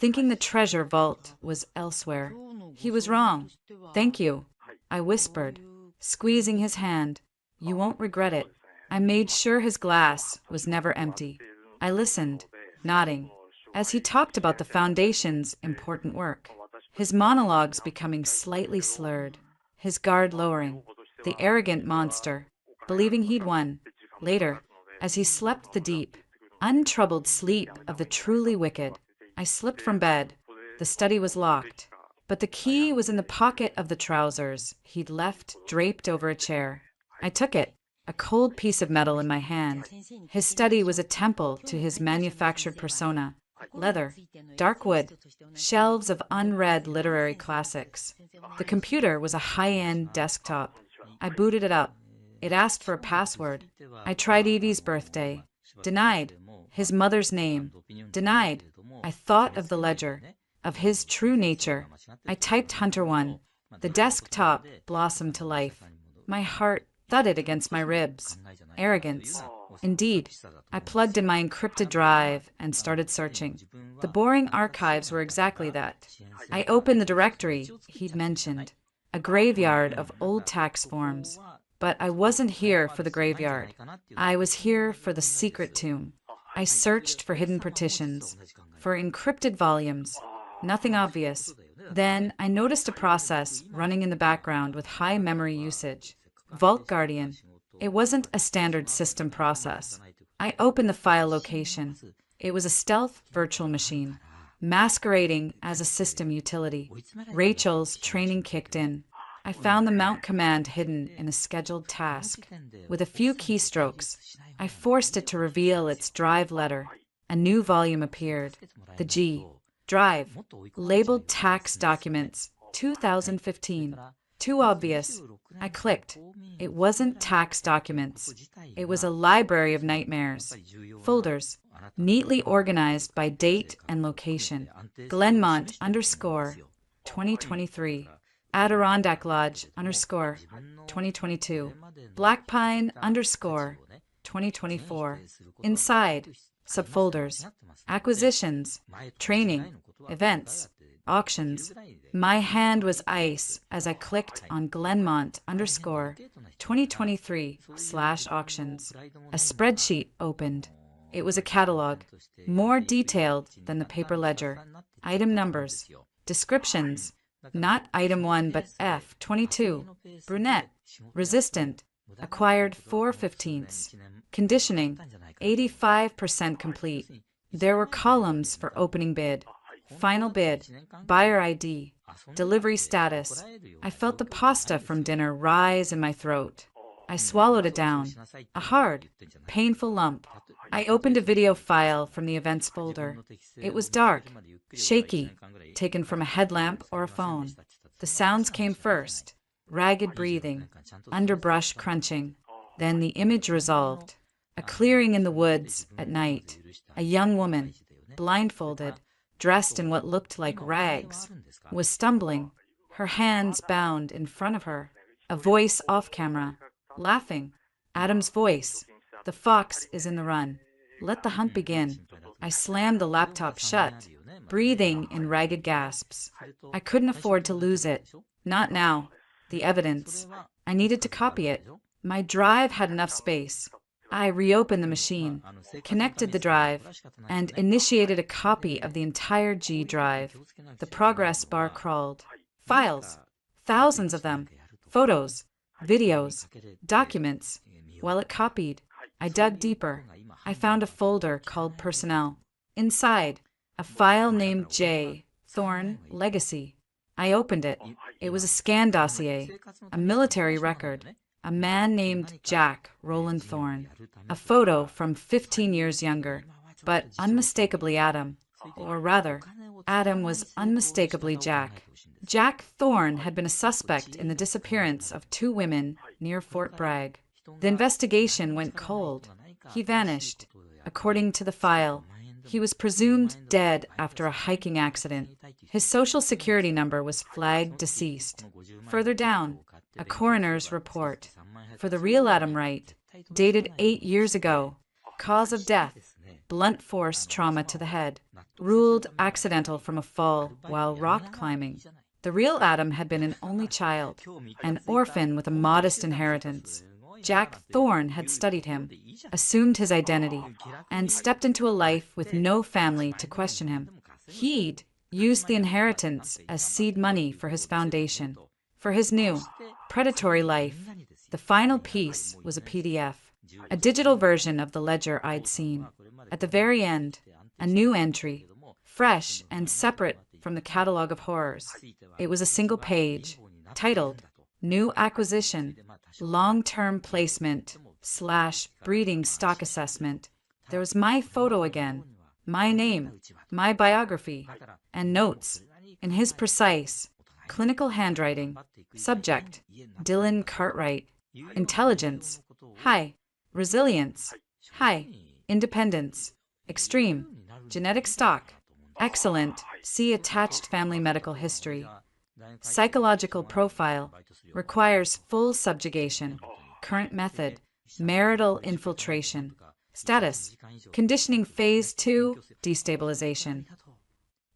thinking the treasure vault was elsewhere. He was wrong. Thank you, I whispered, squeezing his hand. You won't regret it. I made sure his glass was never empty. I listened, nodding, as he talked about the Foundation's important work, his monologues becoming slightly slurred, his guard lowering, the arrogant monster, believing he'd won. Later, as he slept the deep, untroubled sleep of the truly wicked, I slipped from bed. The study was locked, but the key was in the pocket of the trousers he'd left draped over a chair. I took it, a cold piece of metal in my hand. His study was a temple to his manufactured persona. Leather, dark wood, shelves of unread literary classics. The computer was a high-end desktop. I booted it up. It asked for a password. I tried Evie's birthday. Denied. His mother's name. Denied. I thought of the ledger, of his true nature. I typed Hunter 1. The desktop blossomed to life. My heart thudded against my ribs. Arrogance. Indeed, I plugged in my encrypted drive and started searching. The boring archives were exactly that. I opened the directory he'd mentioned, a graveyard of old tax forms. But I wasn't here for the graveyard. I was here for the secret tomb. I searched for hidden partitions, for encrypted volumes. Nothing obvious. Then I noticed a process running in the background with high memory usage. Vault Guardian. It wasn't a standard system process. I opened the file location. It was a stealth virtual machine, masquerading as a system utility. Rachel's training kicked in. I found the mount command hidden in a scheduled task. With a few keystrokes, I forced it to reveal its drive letter. A new volume appeared. The G. Drive. Labeled tax documents. 2015. Too obvious. I clicked. It wasn't tax documents. It was a library of nightmares. Folders, neatly organized by date and location. Glenmont _ 2023. Adirondack Lodge _ 2022. Black Pine _ 2024. Inside, subfolders. Acquisitions. Training. Events. Auctions. My hand was ice as I clicked on Glenmont _ 2023/auctions. A spreadsheet opened. It was a catalog, more detailed than the paper ledger. Item numbers. Descriptions. Not item 1, but F22. Brunette. Resistant. Acquired 4/15. Conditioning. 85% complete. There were columns for opening bid. Final bid, buyer ID, delivery status. I felt the pasta from dinner rise in my throat. I swallowed it down, a hard, painful lump. I opened a video file from the events folder. It was dark, shaky, taken from a headlamp or a phone. The sounds came first, ragged breathing, underbrush crunching. Then the image resolved. A clearing in the woods at night. A young woman, blindfolded, dressed in what looked like rags, was stumbling, her hands bound in front of her. A voice off camera, laughing. Adam's voice. The fox is in the run. Let the hunt begin. I slammed the laptop shut, breathing in ragged gasps. I couldn't afford to lose it. Not now. The evidence. I needed to copy it. My drive had enough space. I reopened the machine, connected the drive, and initiated a copy of the entire G drive. The progress bar crawled. Files. Thousands of them. Photos. Videos. Documents. While it copied, I dug deeper. I found a folder called Personnel. Inside, a file named J. Thorn Legacy. I opened it. It was a scan dossier, a military record, a man named Jack Roland Thorne, a photo from 15 years younger, but unmistakably Adam. Or rather, Adam was unmistakably Jack. Jack Thorne had been a suspect in the disappearance of 2 women near Fort Bragg. The investigation went cold. He vanished. According to the file, he was presumed dead after a hiking accident. His social security number was flagged deceased. Further down, a coroner's report. For the real Adam Wright, dated 8 years ago. Cause of death, blunt force trauma to the head. Ruled accidental from a fall while rock climbing. The real Adam had been an only child, an orphan with a modest inheritance. Jack Thorne had studied him, assumed his identity, and stepped into a life with no family to question him. He'd used the inheritance as seed money for his foundation. For his new, predatory life, the final piece was a PDF, a digital version of the ledger I'd seen. At the very end, a new entry, fresh and separate from the catalog of horrors. It was a single page, titled New Acquisition, Long-Term Placement / Breeding Stock Assessment. There was my photo again, my name, my biography, and notes, in his precise, clinical handwriting. Subject, Dylan Cartwright. Intelligence, high. Resilience, high. Independence, extreme. Genetic stock, excellent. See attached family medical history. Psychological profile, requires full subjugation. Current method, marital infiltration. Status, conditioning phase 2, destabilization.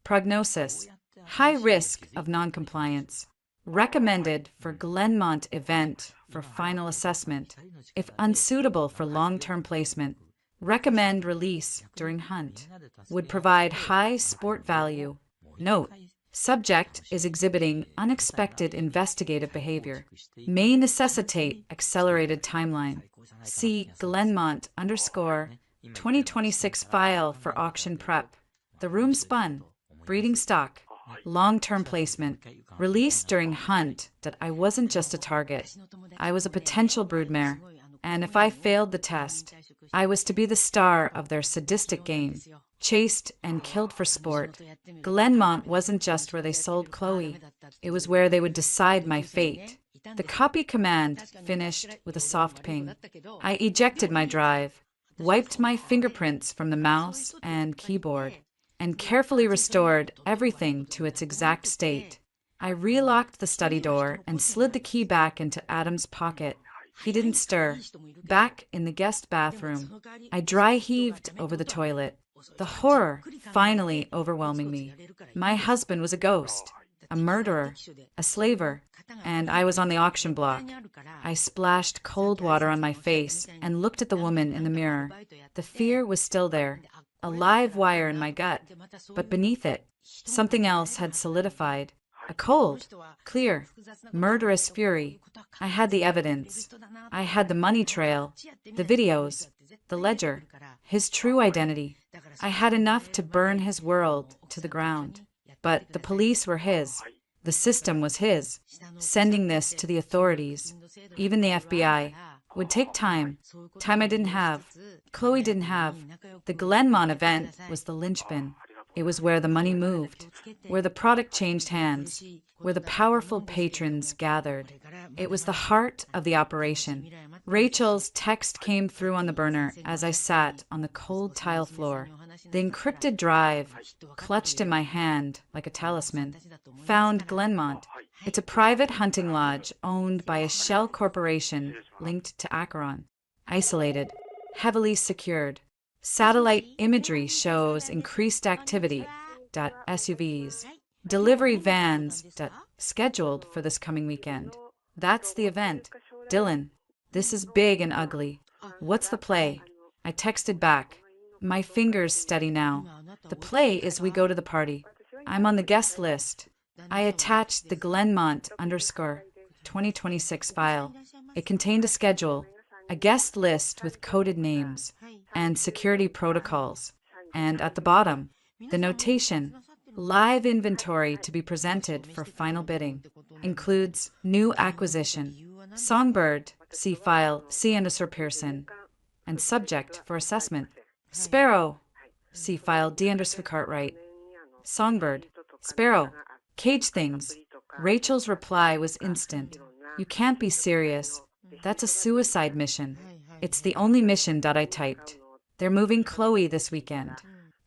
Prognosis, high risk of noncompliance. Recommended for Glenmont event for final assessment. If unsuitable for long-term placement, recommend release during hunt. Would provide high sport value. Note, subject is exhibiting unexpected investigative behavior. May necessitate accelerated timeline. See Glenmont _ 2026 file for auction prep. The room spun. Breeding stock. Long-term placement. Release during hunt that I wasn't just a target. I was a potential broodmare. And if I failed the test, I was to be the star of their sadistic game, chased and killed for sport. Glenmont wasn't just where they sold Chloe. It was where they would decide my fate. The copy command finished with a soft ping. I ejected my drive, wiped my fingerprints from the mouse and keyboard, and carefully restored everything to its exact state. I relocked the study door and slid the key back into Adam's pocket. He didn't stir. Back in the guest bathroom, I dry heaved over the toilet, the horror finally overwhelming me. My husband was a ghost, a murderer, a slaver, and I was on the auction block. I splashed cold water on my face and looked at the woman in the mirror. The fear was still there, a live wire in my gut, but beneath it, something else had solidified. A cold, clear, murderous fury. I had the evidence. I had the money trail, the videos, the ledger, his true identity. I had enough to burn his world to the ground. But the police were his. The system was his. Sending this to the authorities, even the FBI, would take time. Time I didn't have. Chloe didn't have. The Glenmont event was the linchpin. It was where the money moved, where the product changed hands, where the powerful patrons gathered. It was the heart of the operation. Rachel's text came through on the burner as I sat on the cold tile floor. The encrypted drive, clutched in my hand like a talisman, found Glenmont. It's a private hunting lodge owned by a shell corporation linked to Acheron. Isolated, heavily secured. Satellite imagery shows increased activity. SUVs. Delivery vans. Scheduled for this coming weekend. That's the event. Dylan, this is big and ugly. What's the play? I texted back. My fingers steady now. The play is we go to the party. I'm on the guest list. I attached the Glenmont _ 2026 file. It contained a schedule, a guest list with coded names, and security protocols. And at the bottom, the notation, Live inventory to be presented for final bidding. Includes new acquisition. Songbird, see file C. Pearson. And subject for assessment. Sparrow, see file D. Cartwright. Songbird, Sparrow, cage things. Rachel's reply was instant. You can't be serious. That's a suicide mission. It's the only mission. I typed. They're moving Chloe this weekend,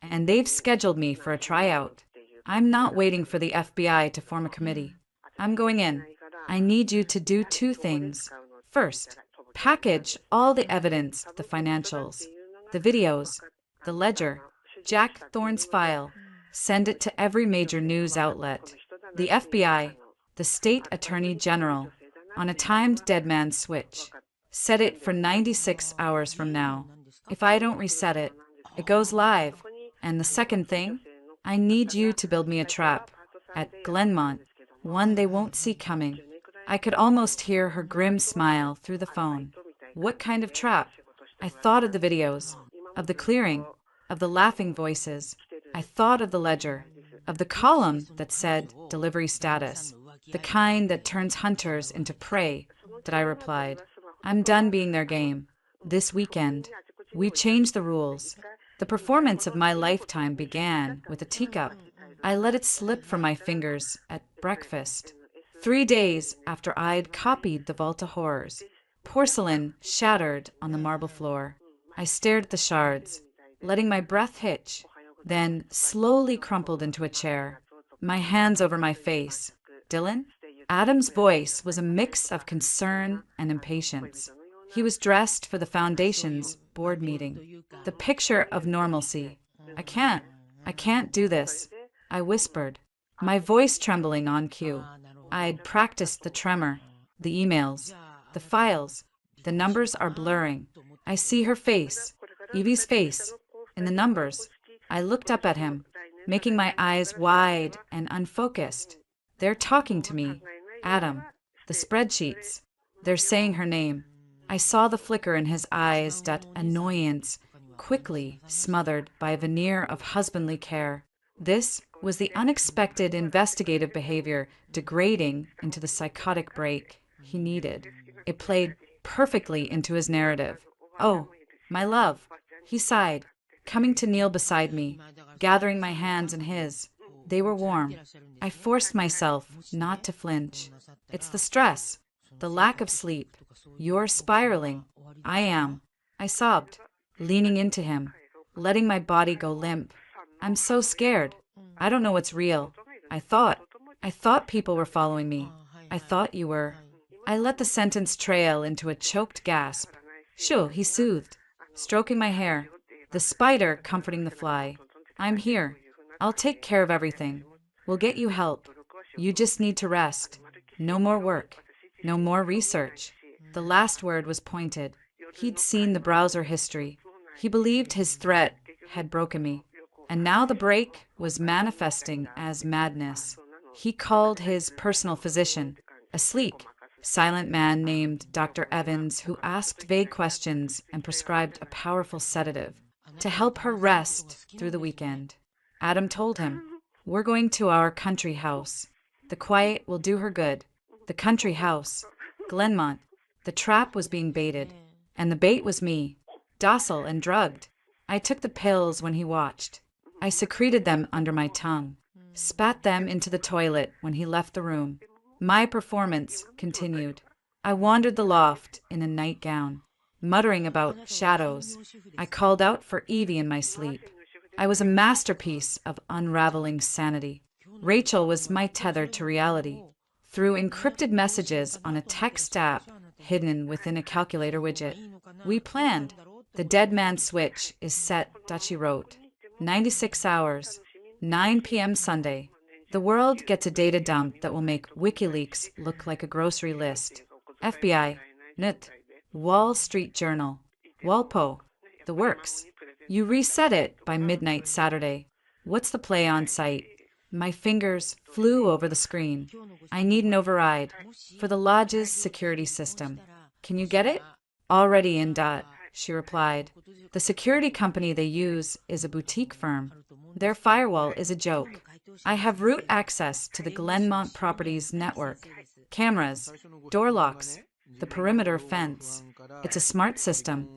and they've scheduled me for a tryout. I'm not waiting for the FBI to form a committee. I'm going in. I need you to do two things. First, package all the evidence, the financials, the videos, the ledger, Jack Thorne's file. Send it to every major news outlet, the FBI, the state attorney general, on a timed dead man switch. Set it for 96 hours from now. If I don't reset it, it goes live. And the second thing, I need you to build me a trap at Glenmont, one they won't see coming. I could almost hear her grim smile through the phone. What kind of trap? I thought of the videos, of the clearing, of the laughing voices. I thought of the ledger, of the column that said delivery status, the kind that turns hunters into prey. That I replied, I'm done being their game. This weekend, we changed the rules. The performance of my lifetime began with a teacup. I let it slip from my fingers at breakfast. 3 days after I'd copied the Volta horrors, porcelain shattered on the marble floor. I stared at the shards, letting my breath hitch, then slowly crumpled into a chair, my hands over my face. Dylan? Adam's voice was a mix of concern and impatience. He was dressed for the Foundation's board meeting. The picture of normalcy. I can't do this, I whispered, my voice trembling on cue. I'd practiced the tremor, the emails, the files. The numbers are blurring. I see her face, Evie's face, in the numbers. I looked up at him, making my eyes wide and unfocused. They're talking to me. Adam. The spreadsheets. They're saying her name. I saw the flicker in his eyes, that annoyance, quickly smothered by a veneer of husbandly care. This was the unexpected investigative behavior degrading into the psychotic break he needed. It played perfectly into his narrative. Oh, my love, he sighed, coming to kneel beside me, gathering my hands in his. They were warm. I forced myself not to flinch. It's the stress, the lack of sleep. You're spiraling. I am. I sobbed, leaning into him, letting my body go limp. I'm so scared. I don't know what's real. I thought people were following me. I thought you were. I let the sentence trail into a choked gasp. Shoo, he soothed, stroking my hair, the spider comforting the fly. I'm here. I'll take care of everything. We'll get you help. You just need to rest. No more work. No more research. The last word was pointed. He'd seen the browser history. He believed his threat had broken me. And now the break was manifesting as madness. He called his personal physician, a sleek, silent man named Dr. Evans, who asked vague questions and prescribed a powerful sedative to help her rest through the weekend. Adam told him, we're going to our country house. The quiet will do her good. The country house. Glenmont. The trap was being baited. And the bait was me, docile and drugged. I took the pills when he watched. I secreted them under my tongue, spat them into the toilet when he left the room. My performance continued. I wandered the loft in a nightgown, muttering about shadows. I called out for Evie in my sleep. I was a masterpiece of unraveling sanity. Rachel was my tether to reality. Through encrypted messages on a text app hidden within a calculator widget, we planned. The dead man switch is set, Dutchie wrote. 96 hours, 9 p.m. Sunday. The world gets a data dump that will make WikiLeaks look like a grocery list. FBI, NUT, Wall Street Journal, Walpo, the works. You reset it by midnight Saturday. What's the play on site? My fingers flew over the screen. I need an override for the lodge's security system. Can you get it? Already in dot, she replied. The security company they use is a boutique firm. Their firewall is a joke. I have root access to the Glenmont Properties network. Cameras, door locks, the perimeter fence. It's a smart system.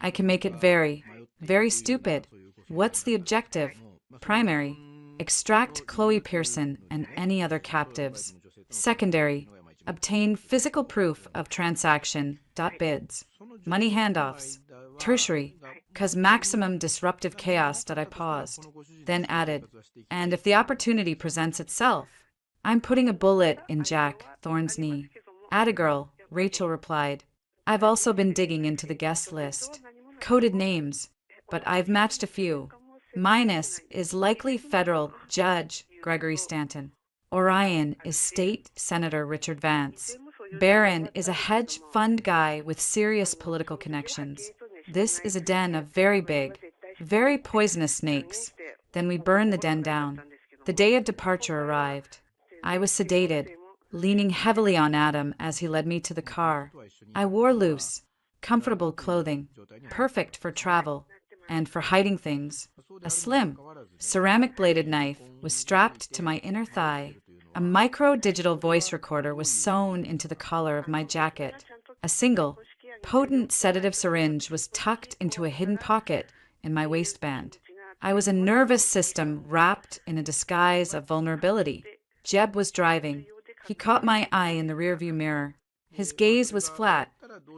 I can make it very, very stupid. What's the objective? Primary, extract Chloe Pearson and any other captives. Secondary, obtain physical proof of transaction. Bids. Money handoffs. Tertiary, cause maximum disruptive chaos. I paused, then added, and if the opportunity presents itself, I'm putting a bullet in Jack Thorne's knee. Atta girl, Rachel replied. I've also been digging into the guest list. Coded names, but I've matched a few. Minus is likely federal Judge Gregory Stanton. Orion is State Senator Richard Vance. Barron is a hedge fund guy with serious political connections. This is a den of very big, very poisonous snakes. Then we burned the den down. The day of departure arrived. I was sedated, leaning heavily on Adam as he led me to the car. I wore loose, comfortable clothing, perfect for travel and for hiding things. A slim, ceramic-bladed knife was strapped to my inner thigh. A micro-digital voice recorder was sewn into the collar of my jacket. A single, potent sedative syringe was tucked into a hidden pocket in my waistband. I was a nervous system wrapped in a disguise of vulnerability. Jeb was driving. He caught my eye in the rearview mirror. His gaze was flat,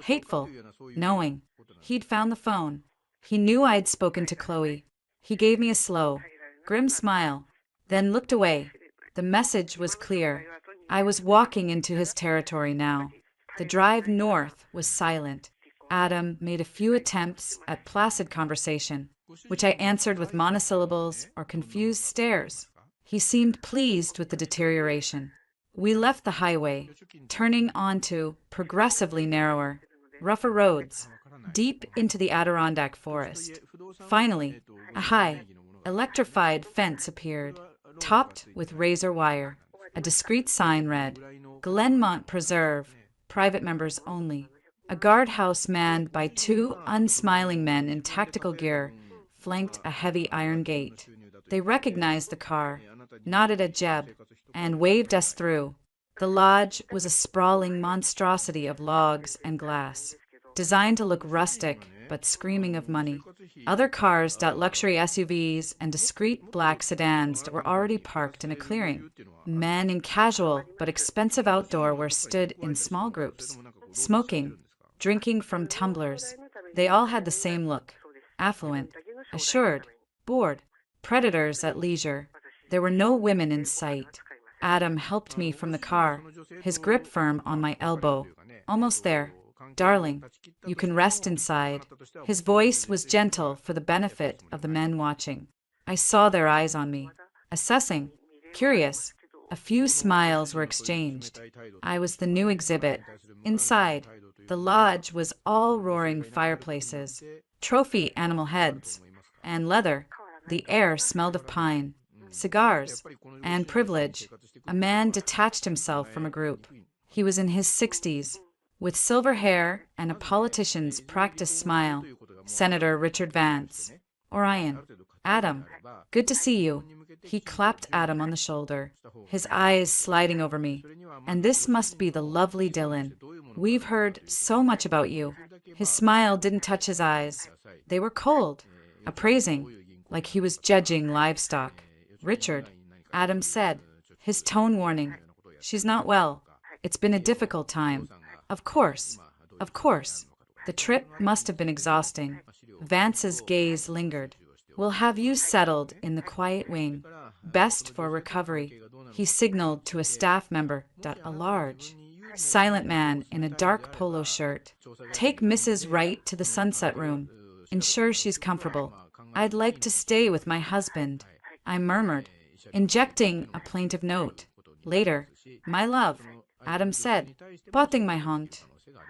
hateful, knowing. He'd found the phone. He knew I'd spoken to Chloe. He gave me a slow, grim smile, then looked away. The message was clear. I was walking into his territory now. The drive north was silent. Adam made a few attempts at placid conversation, which I answered with monosyllables or confused stares. He seemed pleased with the deterioration. We left the highway, turning onto progressively narrower, rougher roads, deep into the Adirondack forest. Finally, a high, electrified fence appeared, topped with razor wire. A discreet sign read, Glenmont Preserve, private members only. A guardhouse manned by two unsmiling men in tactical gear flanked a heavy iron gate. They recognized the car, nodded at Jeb, and waved us through. The lodge was a sprawling monstrosity of logs and glass, designed to look rustic but screaming of money. Other cars, luxury SUVs, and discreet black sedans were already parked in a clearing. Men in casual but expensive outdoor wear stood in small groups, smoking, drinking from tumblers. They all had the same look, affluent, assured, bored, predators at leisure. There were no women in sight. Adam helped me from the car, his grip firm on my elbow. Almost there. Darling, you can rest inside. His voice was gentle for the benefit of the men watching. I saw their eyes on me, assessing, curious. A few smiles were exchanged. I was the new exhibit. Inside, the lodge was all roaring fireplaces, trophy animal heads, and leather. The air smelled of pine, cigars, and privilege. A man detached himself from a group. He was in his 60s, with silver hair and a politician's practiced smile. Senator Richard Vance. Orion. Adam. Good to see you. He clapped Adam on the shoulder, his eyes sliding over me. And this must be the lovely Dylan. We've heard so much about you. His smile didn't touch his eyes. They were cold, appraising, like he was judging livestock. Richard, Adam said, his tone warning. She's not well. It's been a difficult time. Of course. Of course. The trip must have been exhausting. Vance's gaze lingered. We'll have you settled in the quiet wing. Best for recovery. He signaled to a staff member, a large, silent man in a dark polo shirt. Take Mrs. Wright to the sunset room. Ensure she's comfortable. I'd like to stay with my husband, I murmured, injecting a plaintive note. Later, my love, Adam said, patting my haunt.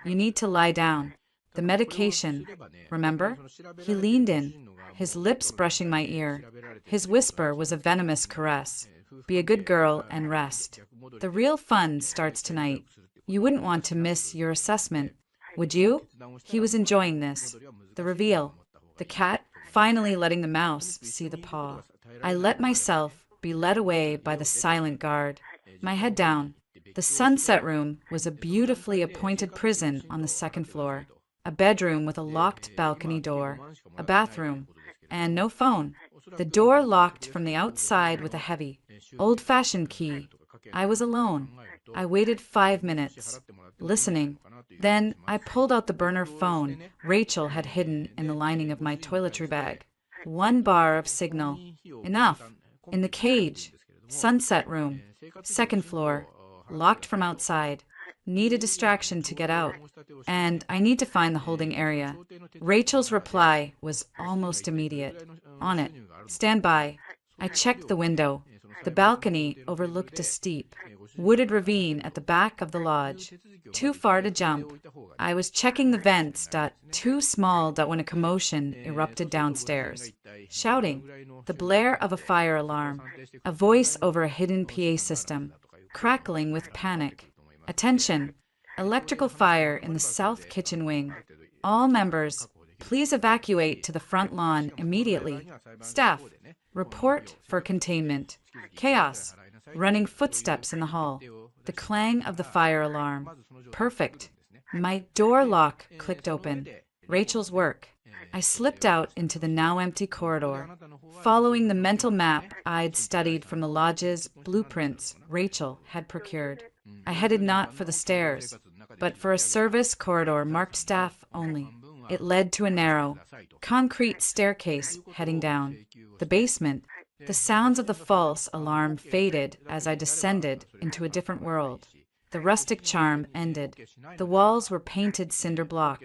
You need to lie down. The medication, remember? He leaned in, his lips brushing my ear. His whisper was a venomous caress. Be a good girl and rest. The real fun starts tonight. You wouldn't want to miss your assessment, would you? He was enjoying this. The reveal. The cat finally letting the mouse see the paw. I let myself be led away by the silent guard. My head down. The sunset room was a beautifully appointed prison on the second floor. A bedroom with a locked balcony door, a bathroom, and no phone. The door locked from the outside with a heavy, old-fashioned key. I was alone. I waited 5 minutes, listening. Then I pulled out the burner phone Rachel had hidden in the lining of my toiletry bag. 1 bar of signal. Enough. In the cage. Sunset room. Second floor. Locked from outside. Need a distraction to get out. And I need to find the holding area. Rachel's reply was almost immediate. On it. Stand by. I checked the window. The balcony overlooked a steep, wooded ravine at the back of the lodge. Too far to jump. I was checking the vents. Too small. When a commotion erupted downstairs. Shouting. The blare of a fire alarm. A voice over a hidden PA system. Crackling with panic. Attention! Electrical fire in the south kitchen wing. All members, please evacuate to the front lawn immediately. Staff, report for containment. Chaos. Running footsteps in the hall. The clang of the fire alarm. Perfect. My door lock clicked open. Rachel's work. I slipped out into the now empty corridor, following the mental map I'd studied from the lodge's blueprints Rachel had procured. I headed not for the stairs, but for a service corridor marked staff only. It led to a narrow, concrete staircase heading down. The basement. The sounds of the false alarm faded as I descended into a different world. The rustic charm ended. The walls were painted cinder block.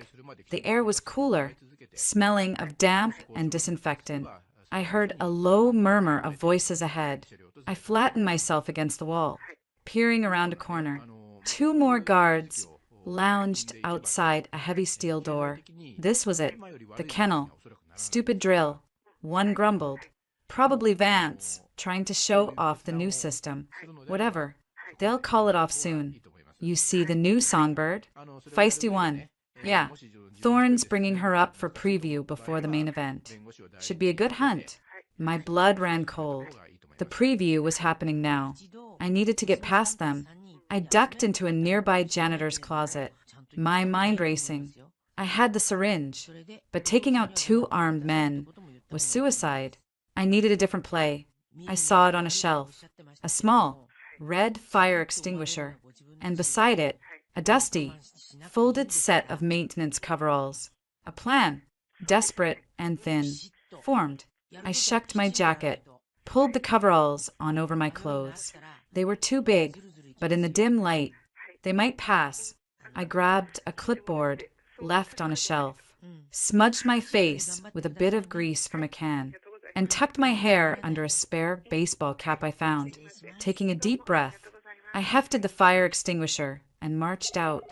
The air was cooler, smelling of damp and disinfectant. I heard a low murmur of voices ahead. I flattened myself against the wall, peering around a corner. 2 more guards lounged outside a heavy steel door. This was it. The kennel. Stupid drill. One grumbled. Probably Vance, trying to show off the new system. Whatever. They'll call it off soon. You see the new songbird? Feisty one. Yeah. Thorne's bringing her up for preview before the main event. Should be a good hunt. My blood ran cold. The preview was happening now. I needed to get past them. I ducked into a nearby janitor's closet, my mind racing. I had the syringe, but taking out 2 armed men was suicide. I needed a different play. I saw it on a shelf, a small, red fire extinguisher, and beside it, a dusty, folded set of maintenance coveralls. A plan, desperate and thin, formed. I shucked my jacket, pulled the coveralls on over my clothes. They were too big, but in the dim light, they might pass. I grabbed a clipboard left on a shelf, smudged my face with a bit of grease from a can, and tucked my hair under a spare baseball cap I found. Taking a deep breath, I hefted the fire extinguisher and marched out,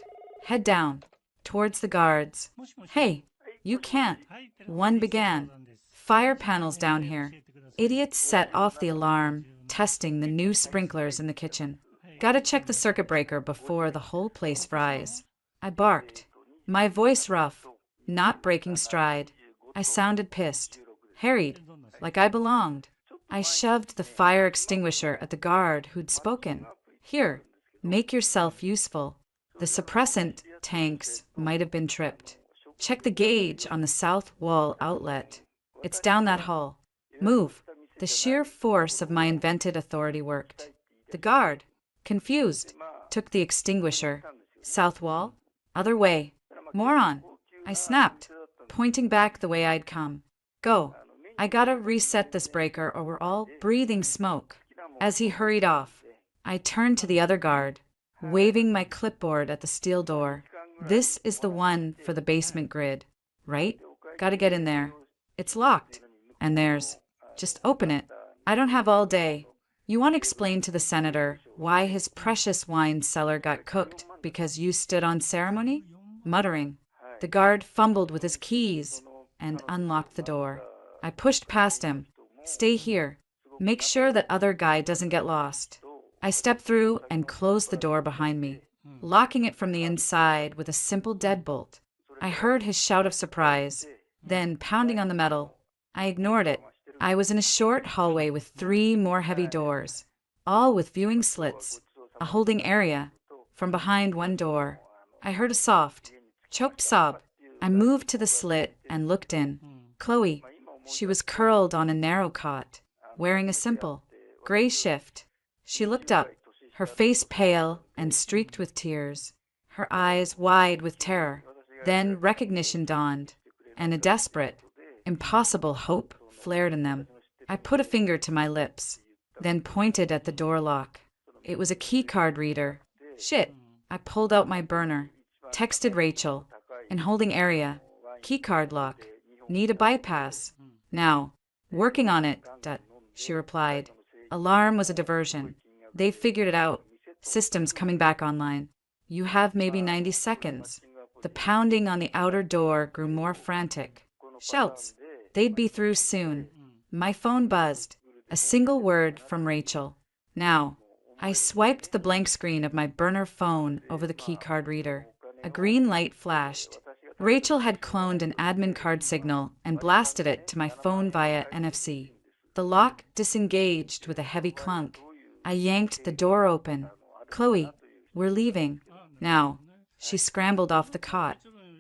head down, towards the guards. Hey, you can't. One began. Fire panels down here. Idiots set off the alarm, testing the new sprinklers in the kitchen. Gotta check the circuit breaker before the whole place fries. I barked, my voice rough, not breaking stride. I sounded pissed, harried, like I belonged. I shoved the fire extinguisher at the guard who'd spoken. Here, make yourself useful. The suppressant tanks might have been tripped. Check the gauge on the south wall outlet. It's down that hall. Move. The sheer force of my invented authority worked. The guard, confused, took the extinguisher. South wall? Other way. Moron. I snapped, pointing back the way I'd come. Go. I gotta reset this breaker or we're all breathing smoke. As he hurried off, I turned to the other guard, waving my clipboard at the steel door. This is the one for the basement grid, right? Gotta get in there. It's locked. And there's... Just open it. I don't have all day. You want to explain to the senator why his precious wine cellar got cooked because you stood on ceremony? Muttering, the guard fumbled with his keys and unlocked the door. I pushed past him. Stay here. Make sure that other guy doesn't get lost. I stepped through and closed the door behind me, locking it from the inside with a simple deadbolt. I heard his shout of surprise, then pounding on the metal. I ignored it, I was in a short hallway with 3 more heavy doors, all with viewing slits, a holding area. From behind one door, I heard a soft, choked sob. I moved to the slit and looked in. Chloe. She was curled on a narrow cot, wearing a simple, gray shift. She looked up, her face pale and streaked with tears, her eyes wide with terror. Then recognition dawned, and a desperate, impossible hope flared in them. I put a finger to my lips, then pointed at the door lock. It was a keycard reader. Shit. I pulled out my burner, texted Rachel, in holding area, keycard lock, need a bypass. Now, working on it, she replied. Alarm was a diversion. They've figured it out. Systems coming back online. You have maybe 90 seconds. The pounding on the outer door grew more frantic. Shouts. They'd be through soon. My phone buzzed. A single word from Rachel. Now. I swiped the blank screen of my burner phone over the keycard reader. A green light flashed. Rachel had cloned an admin card signal and blasted it to my phone via NFC. The lock disengaged with a heavy clunk. I yanked the door open. Chloe, we're leaving. Now. She scrambled off the cot,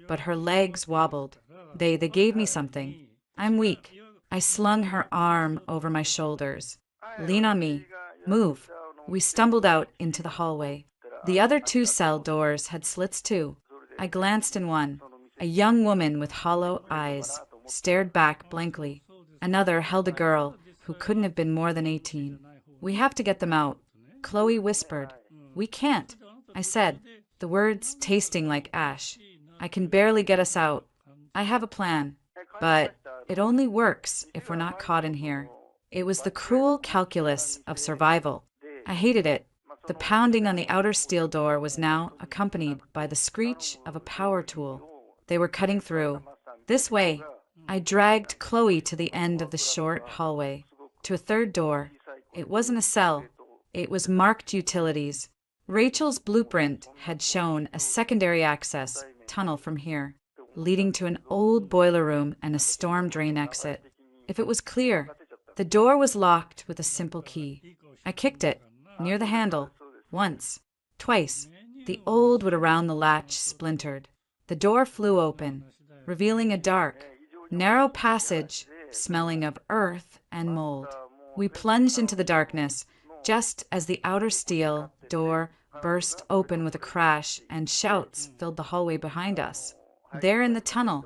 but her legs wobbled. They gave me something. I'm weak. I slung her arm over my shoulders. Lean on me. Move. We stumbled out into the hallway. The other 2 cell doors had slits too. I glanced in one. A young woman with hollow eyes stared back blankly. Another held a girl who couldn't have been more than 18. We have to get them out. Chloe whispered. We can't, I said, the words tasting like ash. I can barely get us out. I have a plan, but it only works if we're not caught in here. It was the cruel calculus of survival. I hated it. The pounding on the outer steel door was now accompanied by the screech of a power tool. They were cutting through. This way. I dragged Chloe to the end of the short hallway, to a third door. It wasn't a cell. It was marked utilities. Rachel's blueprint had shown a secondary access tunnel from here, leading to an old boiler room and a storm drain exit. If it was clear, the door was locked with a simple key. I kicked it, near the handle, once, twice. The old wood around the latch splintered. The door flew open, revealing a dark, narrow passage smelling of earth and mold. We plunged into the darkness just as the outer steel door burst open with a crash and shouts filled the hallway behind us. They're in the tunnel.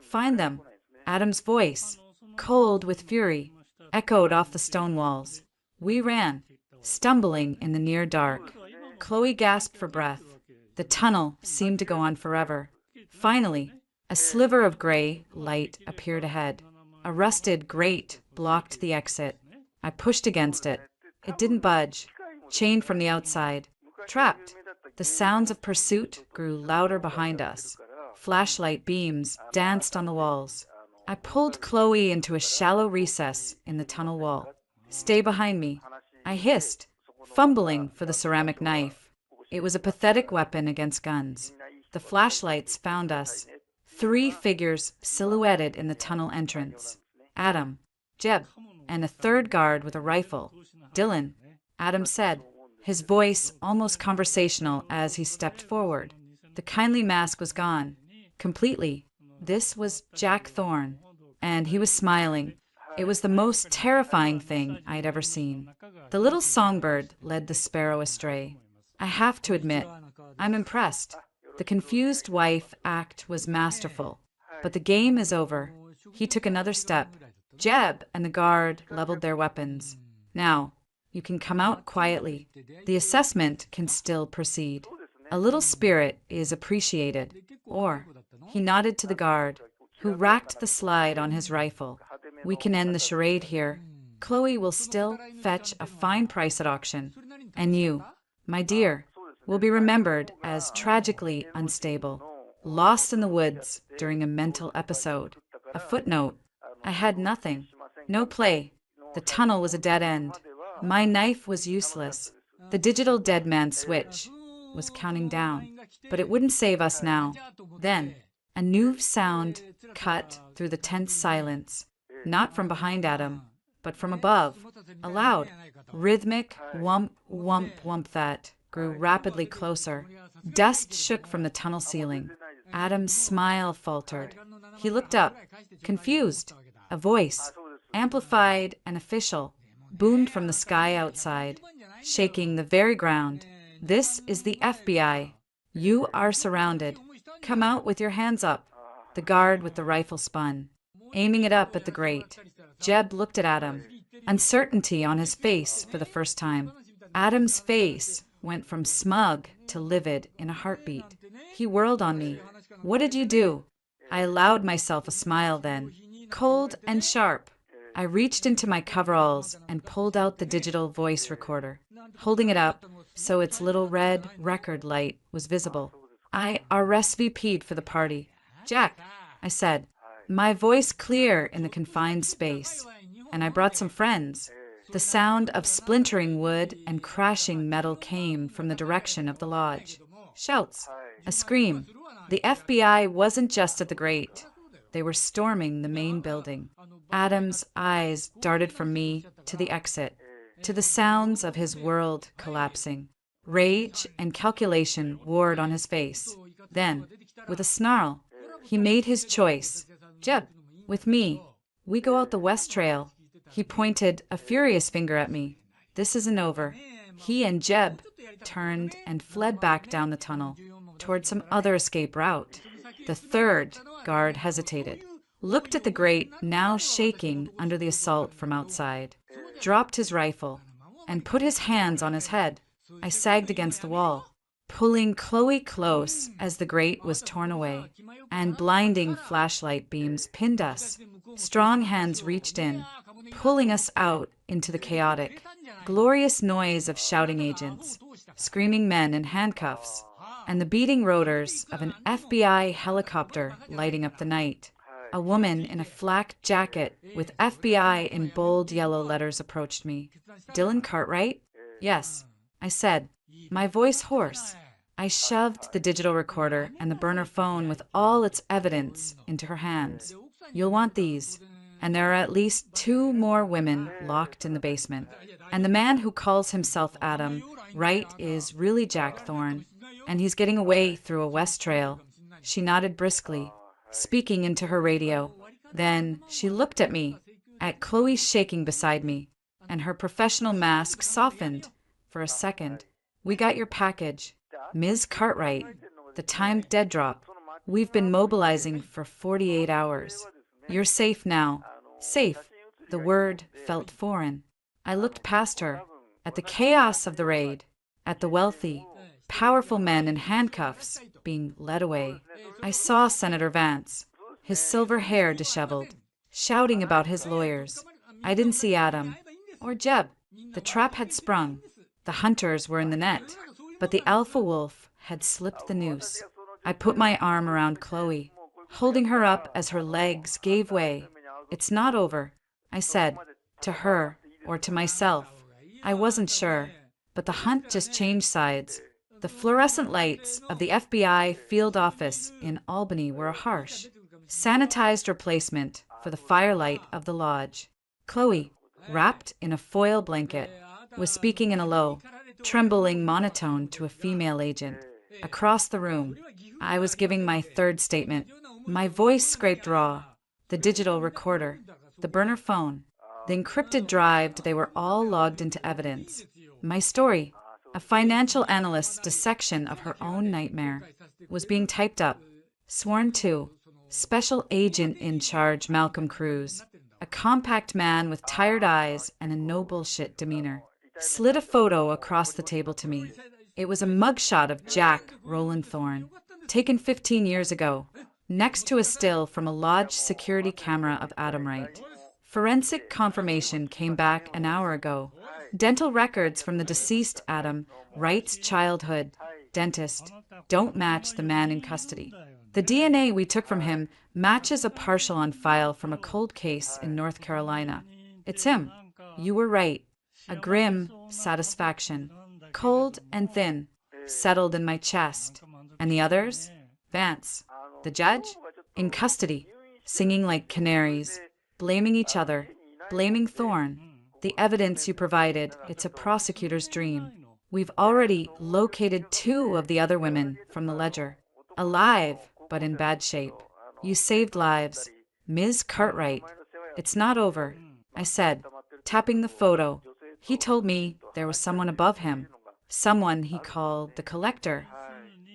Find them. Adam's voice, cold with fury, echoed off the stone walls. We ran, stumbling in the near dark. Chloe gasped for breath. The tunnel seemed to go on forever. Finally, a sliver of gray light appeared ahead. A rusted grate blocked the exit. I pushed against it. It didn't budge. Chained from the outside. Trapped. The sounds of pursuit grew louder behind us. Flashlight beams danced on the walls. I pulled Chloe into a shallow recess in the tunnel wall. Stay behind me. I hissed, fumbling for the ceramic knife. It was a pathetic weapon against guns. The flashlights found us. 3 figures silhouetted in the tunnel entrance. Adam, Jeb, and a third guard with a rifle. Dylan, Adam said, his voice almost conversational as he stepped forward. The kindly mask was gone. Completely. This was Jack Thorne, and he was smiling. It was the most terrifying thing I'd ever seen. The little songbird led the sparrow astray. I have to admit, I'm impressed. The confused wife act was masterful. But the game is over. He took another step. Jeb and the guard leveled their weapons. Now, you can come out quietly. The assessment can still proceed. A little spirit is appreciated. Or, he nodded to the guard, who racked the slide on his rifle. We can end the charade here. Chloe will still fetch a fine price at auction. And you, my dear, will be remembered as tragically unstable, lost in the woods during a mental episode. A footnote. I had nothing. No play. The tunnel was a dead end. My knife was useless. The digital dead man switch was counting down. But it wouldn't save us now. Then, a new sound cut through the tense silence. Not from behind Adam, but from above, a loud, rhythmic whump, whump, whump that grew rapidly closer. Dust shook from the tunnel ceiling. Adam's smile faltered. He looked up, confused. A voice, amplified and official, boomed from the sky outside, shaking the very ground. "This is the FBI. You are surrounded. Come out with your hands up." The guard with the rifle spun, aiming it up at the grate. Jeb looked at Adam, uncertainty on his face for the first time. Adam's face went from smug to livid in a heartbeat. He whirled on me. "What did you do?" I allowed myself a smile then, cold and sharp. I reached into my coveralls and pulled out the digital voice recorder, holding it up so its little red record light was visible. "I RSVP'd for the party. Jack," I said, my voice clear in the confined space. "And I brought some friends." The sound of splintering wood and crashing metal came from the direction of the lodge. Shouts, a scream. The FBI wasn't just at the grate. They were storming the main building. Adam's eyes darted from me to the exit, to the sounds of his world collapsing. Rage and calculation warred on his face. Then, with a snarl, he made his choice. "Jeb, with me. We go out the West Trail." He pointed a furious finger at me. "This isn't over." He and Jeb turned and fled back down the tunnel, toward some other escape route. The third guard hesitated, looked at the grate now shaking under the assault from outside, dropped his rifle, and put his hands on his head. I sagged against the wall, pulling Chloe close as the grate was torn away, and blinding flashlight beams pinned us. Strong hands reached in, pulling us out into the chaotic, glorious noise of shouting agents, screaming men in handcuffs, and the beating rotors of an FBI helicopter lighting up the night. A woman in a flak jacket with FBI in bold yellow letters approached me. "Dylan Cartwright?" "Yes," I said, my voice hoarse. I shoved the digital recorder and the burner phone with all its evidence into her hands. "You'll want these. And there are at least 2 more women locked in the basement. And the man who calls himself Adam Wright is really Jack Thorne, and he's getting away through a West Trail." She nodded briskly, speaking into her radio. Then she looked at me, at Chloe shaking beside me, and her professional mask softened for a second. "We got your package. Ms. Cartwright, the timed dead drop. We've been mobilizing for 48 hours. You're safe now." Safe. The word felt foreign. I looked past her, at the chaos of the raid, at the wealthy, powerful men in handcuffs being led away. I saw Senator Vance, his silver hair disheveled, shouting about his lawyers. I didn't see Adam or Jeb. The trap had sprung. The hunters were in the net, but the alpha wolf had slipped the noose. I put my arm around Chloe, holding her up as her legs gave way. "It's not over," I said, to her or to myself. I wasn't sure, but the hunt just changed sides. The fluorescent lights of the FBI field office in Albany were a harsh, sanitized replacement for the firelight of the lodge. Chloe, wrapped in a foil blanket, was speaking in a low, trembling monotone to a female agent. Across the room, I was giving my third statement. My voice scraped raw. The digital recorder, the burner phone, the encrypted drive, they were all logged into evidence. My story, a financial analyst's dissection of her own nightmare, was being typed up. Sworn to, Special Agent in Charge Malcolm Cruz, a compact man with tired eyes and a no bullshit demeanor, slid a photo across the table to me. It was a mugshot of Jack Roland Thorne, taken 15 years ago, next to a still from a lodge security camera of Adam Wright. Forensic confirmation came back an hour ago. Dental records from the deceased Adam Wright's childhood dentist don't match the man in custody. The DNA we took from him matches a partial on file from a cold case in North Carolina. It's him. You were right. A grim satisfaction, cold and thin, settled in my chest. And the others? Vance, the judge, in custody, singing like canaries, blaming each other, blaming Thorne. The evidence you provided, it's a prosecutor's dream. We've already located 2 of the other women from the ledger. Alive, but in bad shape. You saved lives. Ms. Cartwright. It's not over, I said, tapping the photo. He told me there was someone above him. Someone he called the Collector.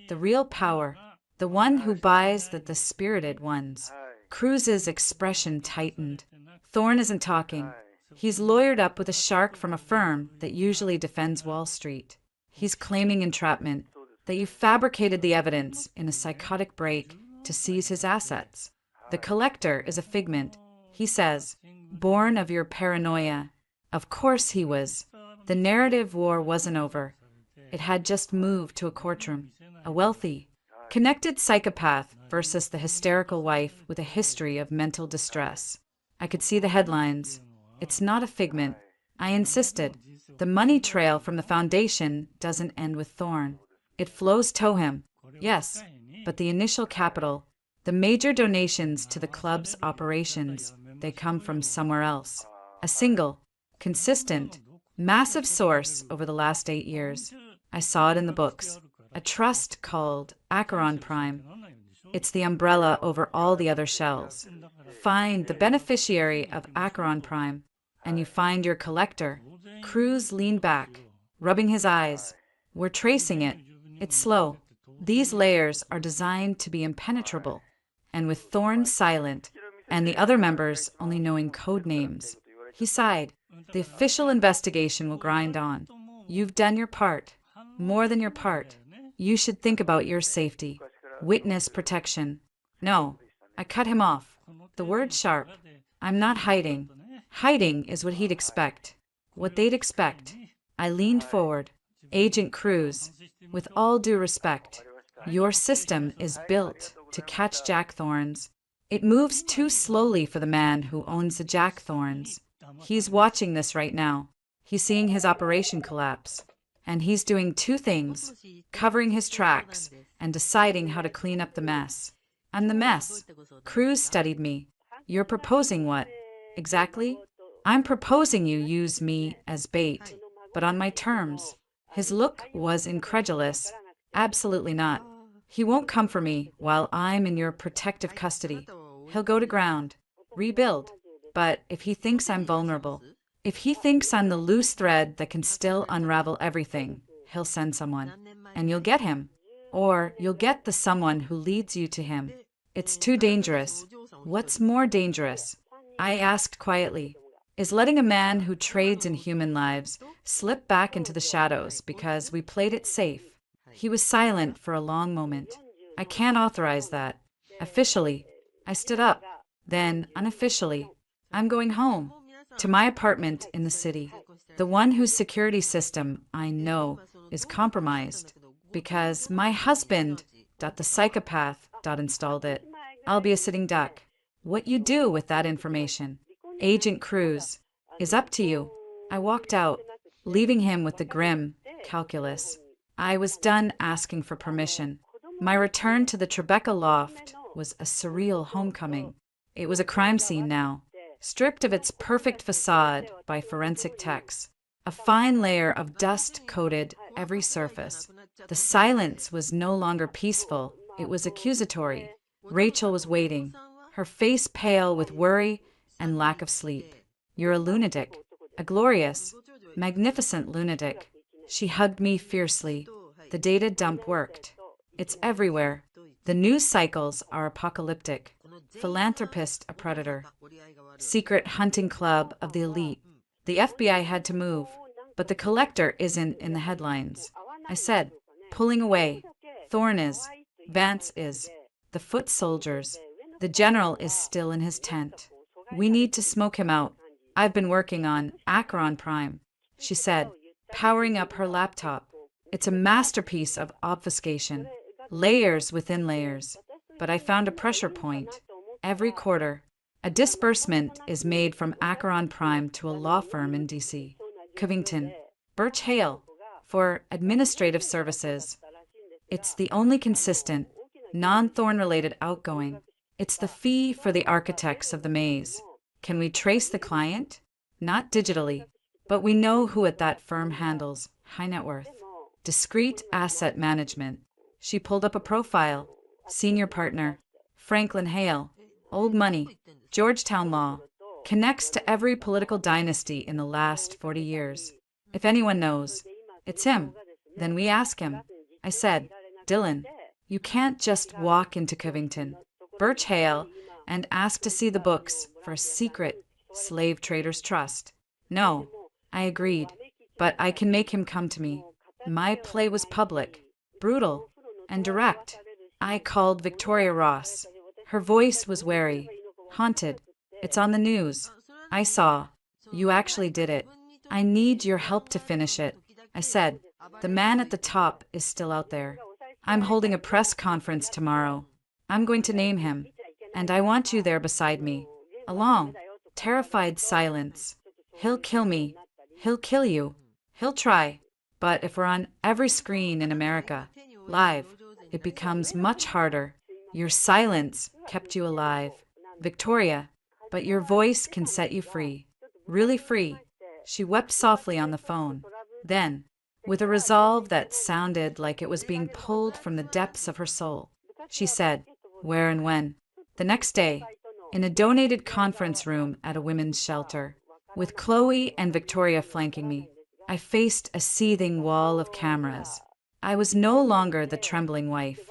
The real power. The one who buys the spirited ones. Cruz's expression tightened. Thorne isn't talking. He's lawyered up with a shark from a firm that usually defends Wall Street. He's claiming entrapment, that you fabricated the evidence in a psychotic break to seize his assets. The Collector is a figment, he says, born of your paranoia. Of course he was. The narrative war wasn't over. It had just moved to a courtroom. A wealthy, connected psychopath versus the hysterical wife with a history of mental distress. I could see the headlines. It's not a figment. I insisted. The money trail from the foundation doesn't end with Thorne. It flows to him. Yes, but the initial capital, the major donations to the club's operations, they come from somewhere else. A single, consistent, massive source over the last 8 years. I saw it in the books. A trust called Acheron Prime. It's the umbrella over all the other shells. Find the beneficiary of Acheron Prime, and you find your collector. Cruz leaned back, rubbing his eyes. We're tracing it. It's slow. These layers are designed to be impenetrable, and with Thorne silent, and the other members only knowing code names. He sighed. The official investigation will grind on. You've done your part. More than your part. You should think about your safety. Witness protection. No, I cut him off. The word sharp. I'm not hiding. Hiding is what he'd expect. What they'd expect. I leaned forward. Agent Cruz, with all due respect, your system is built to catch Jack Thornes. It moves too slowly for the man who owns the Jack Thornes. He's watching this right now. He's seeing his operation collapse. And he's doing 2 things, covering his tracks and deciding how to clean up the mess. I'm the mess. Cruz studied me. You're proposing what? Exactly? I'm proposing you use me as bait, but on my terms. His look was incredulous. Absolutely not. He won't come for me while I'm in your protective custody. He'll go to ground, rebuild. But if he thinks I'm vulnerable, if he thinks I'm the loose thread that can still unravel everything, he'll send someone. And you'll get him. Or you'll get the someone who leads you to him. It's too dangerous. What's more dangerous? I asked quietly. Is letting a man who trades in human lives slip back into the shadows because we played it safe? He was silent for a long moment. I can't authorize that. Officially. I stood up. Then, unofficially, I'm going home. To my apartment in the city. The one whose security system, I know, is compromised. Because my husband, the psychopath, installed it. I'll be a sitting duck. What you do with that information, Agent Cruz, is up to you. I walked out, leaving him with the grim calculus. I was done asking for permission. My return to the Tribeca loft was a surreal homecoming. It was a crime scene now, stripped of its perfect facade by forensic techs. A fine layer of dust coated every surface. The silence was no longer peaceful, it was accusatory. Rachel was waiting, her face pale with worry and lack of sleep. You're a lunatic, a glorious, magnificent lunatic. She hugged me fiercely. The data dump worked. It's everywhere. The news cycles are apocalyptic. Philanthropist a predator. Secret hunting club of the elite. The FBI had to move, but the collector isn't in the headlines. I said, pulling away. Thorne is. Vance is. The foot soldiers. The general is still in his tent. We need to smoke him out. I've been working on Acheron Prime, she said, powering up her laptop. It's a masterpiece of obfuscation. Layers within layers. But I found a pressure point. Every quarter, a disbursement is made from Acheron Prime to a law firm in D.C., Covington, Birch Hale, for administrative services. It's the only consistent, non-Thorne-related outgoing. It's the fee for the architects of the maze. Can we trace the client? Not digitally, but we know who at that firm handles high net worth, discreet asset management. She pulled up a profile. Senior partner, Franklin Hale, old money, Georgetown law, connects to every political dynasty in the last 40 years. If anyone knows, it's him. Then we ask him. I said, Dylan, you can't just walk into Covington, Birch Hale, and ask to see the books for a secret slave traders trust. No, I agreed, but I can make him come to me. My play was public, brutal, and direct. I called Victoria Ross. Her voice was wary, haunted. It's on the news. I saw. You actually did it. I need your help to finish it. I said, the man at the top is still out there. I'm holding a press conference tomorrow. I'm going to name him. And I want you there beside me. Along. Terrified silence. He'll kill me. He'll kill you. He'll try. But if we're on every screen in America, live, it becomes much harder. Your silence kept you alive. Victoria, but your voice can set you free. Really free. She wept softly on the phone. Then, with a resolve that sounded like it was being pulled from the depths of her soul, she said, where and when? The next day, in a donated conference room at a women's shelter, with Chloe and Victoria flanking me, I faced a seething wall of cameras. I was no longer the trembling wife.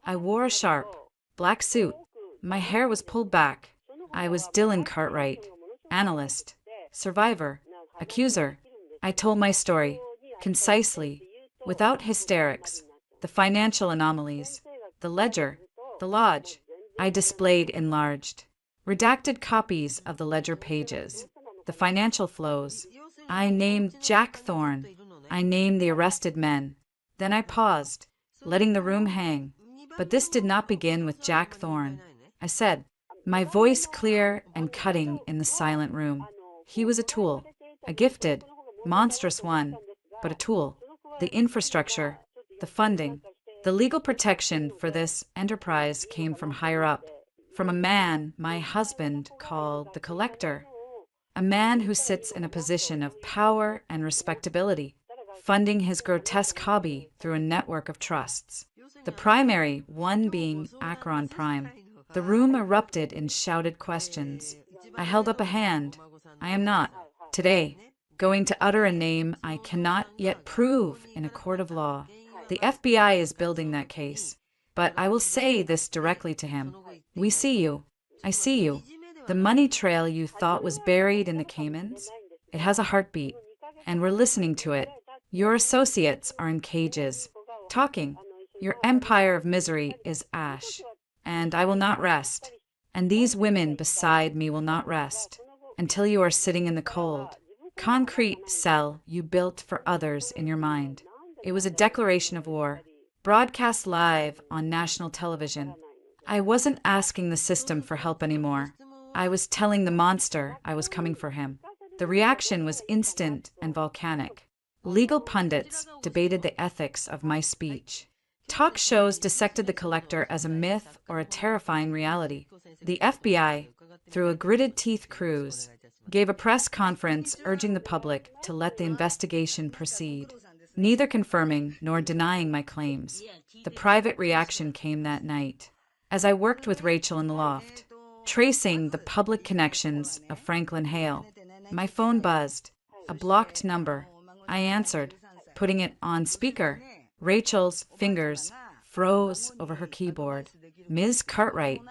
I wore a sharp, black suit. My hair was pulled back. I was Dylan Cartwright, analyst, survivor, accuser. I told my story, concisely, without hysterics, the financial anomalies, the ledger, the lodge. I displayed enlarged, redacted copies of the ledger pages, the financial flows. I named Jack Thorne. I named the arrested men. Then I paused, letting the room hang. But this did not begin with Jack Thorne. I said, my voice clear and cutting in the silent room. He was a tool, a gifted, monstrous one, but a tool. The infrastructure, the funding, the legal protection for this enterprise came from higher up, from a man my husband called the collector, a man who sits in a position of power and respectability, funding his grotesque hobby through a network of trusts, the primary one being Akron Prime. The room erupted in shouted questions. I held up a hand. I am not, today, going to utter a name I cannot yet prove in a court of law. The FBI is building that case. But I will say this directly to him. We see you. I see you. The money trail you thought was buried in the Caymans, it has a heartbeat, and we're listening to it. Your associates are in cages, talking. Your empire of misery is ash. And I will not rest. And these women beside me will not rest until you are sitting in the cold, concrete cell you built for others in your mind. It was a declaration of war, broadcast live on national television. I wasn't asking the system for help anymore. I was telling the monster I was coming for him. The reaction was instant and volcanic. Legal pundits debated the ethics of my speech. Talk shows dissected the collector as a myth or a terrifying reality. The FBI, through a gritted teeth cruise, gave a press conference urging the public to let the investigation proceed, neither confirming nor denying my claims. The private reaction came that night, as I worked with Rachel in the loft, tracing the public connections of Franklin Hale. My phone buzzed, a blocked number. I answered, putting it on speaker. Rachel's fingers froze over her keyboard. Ms. Cartwright.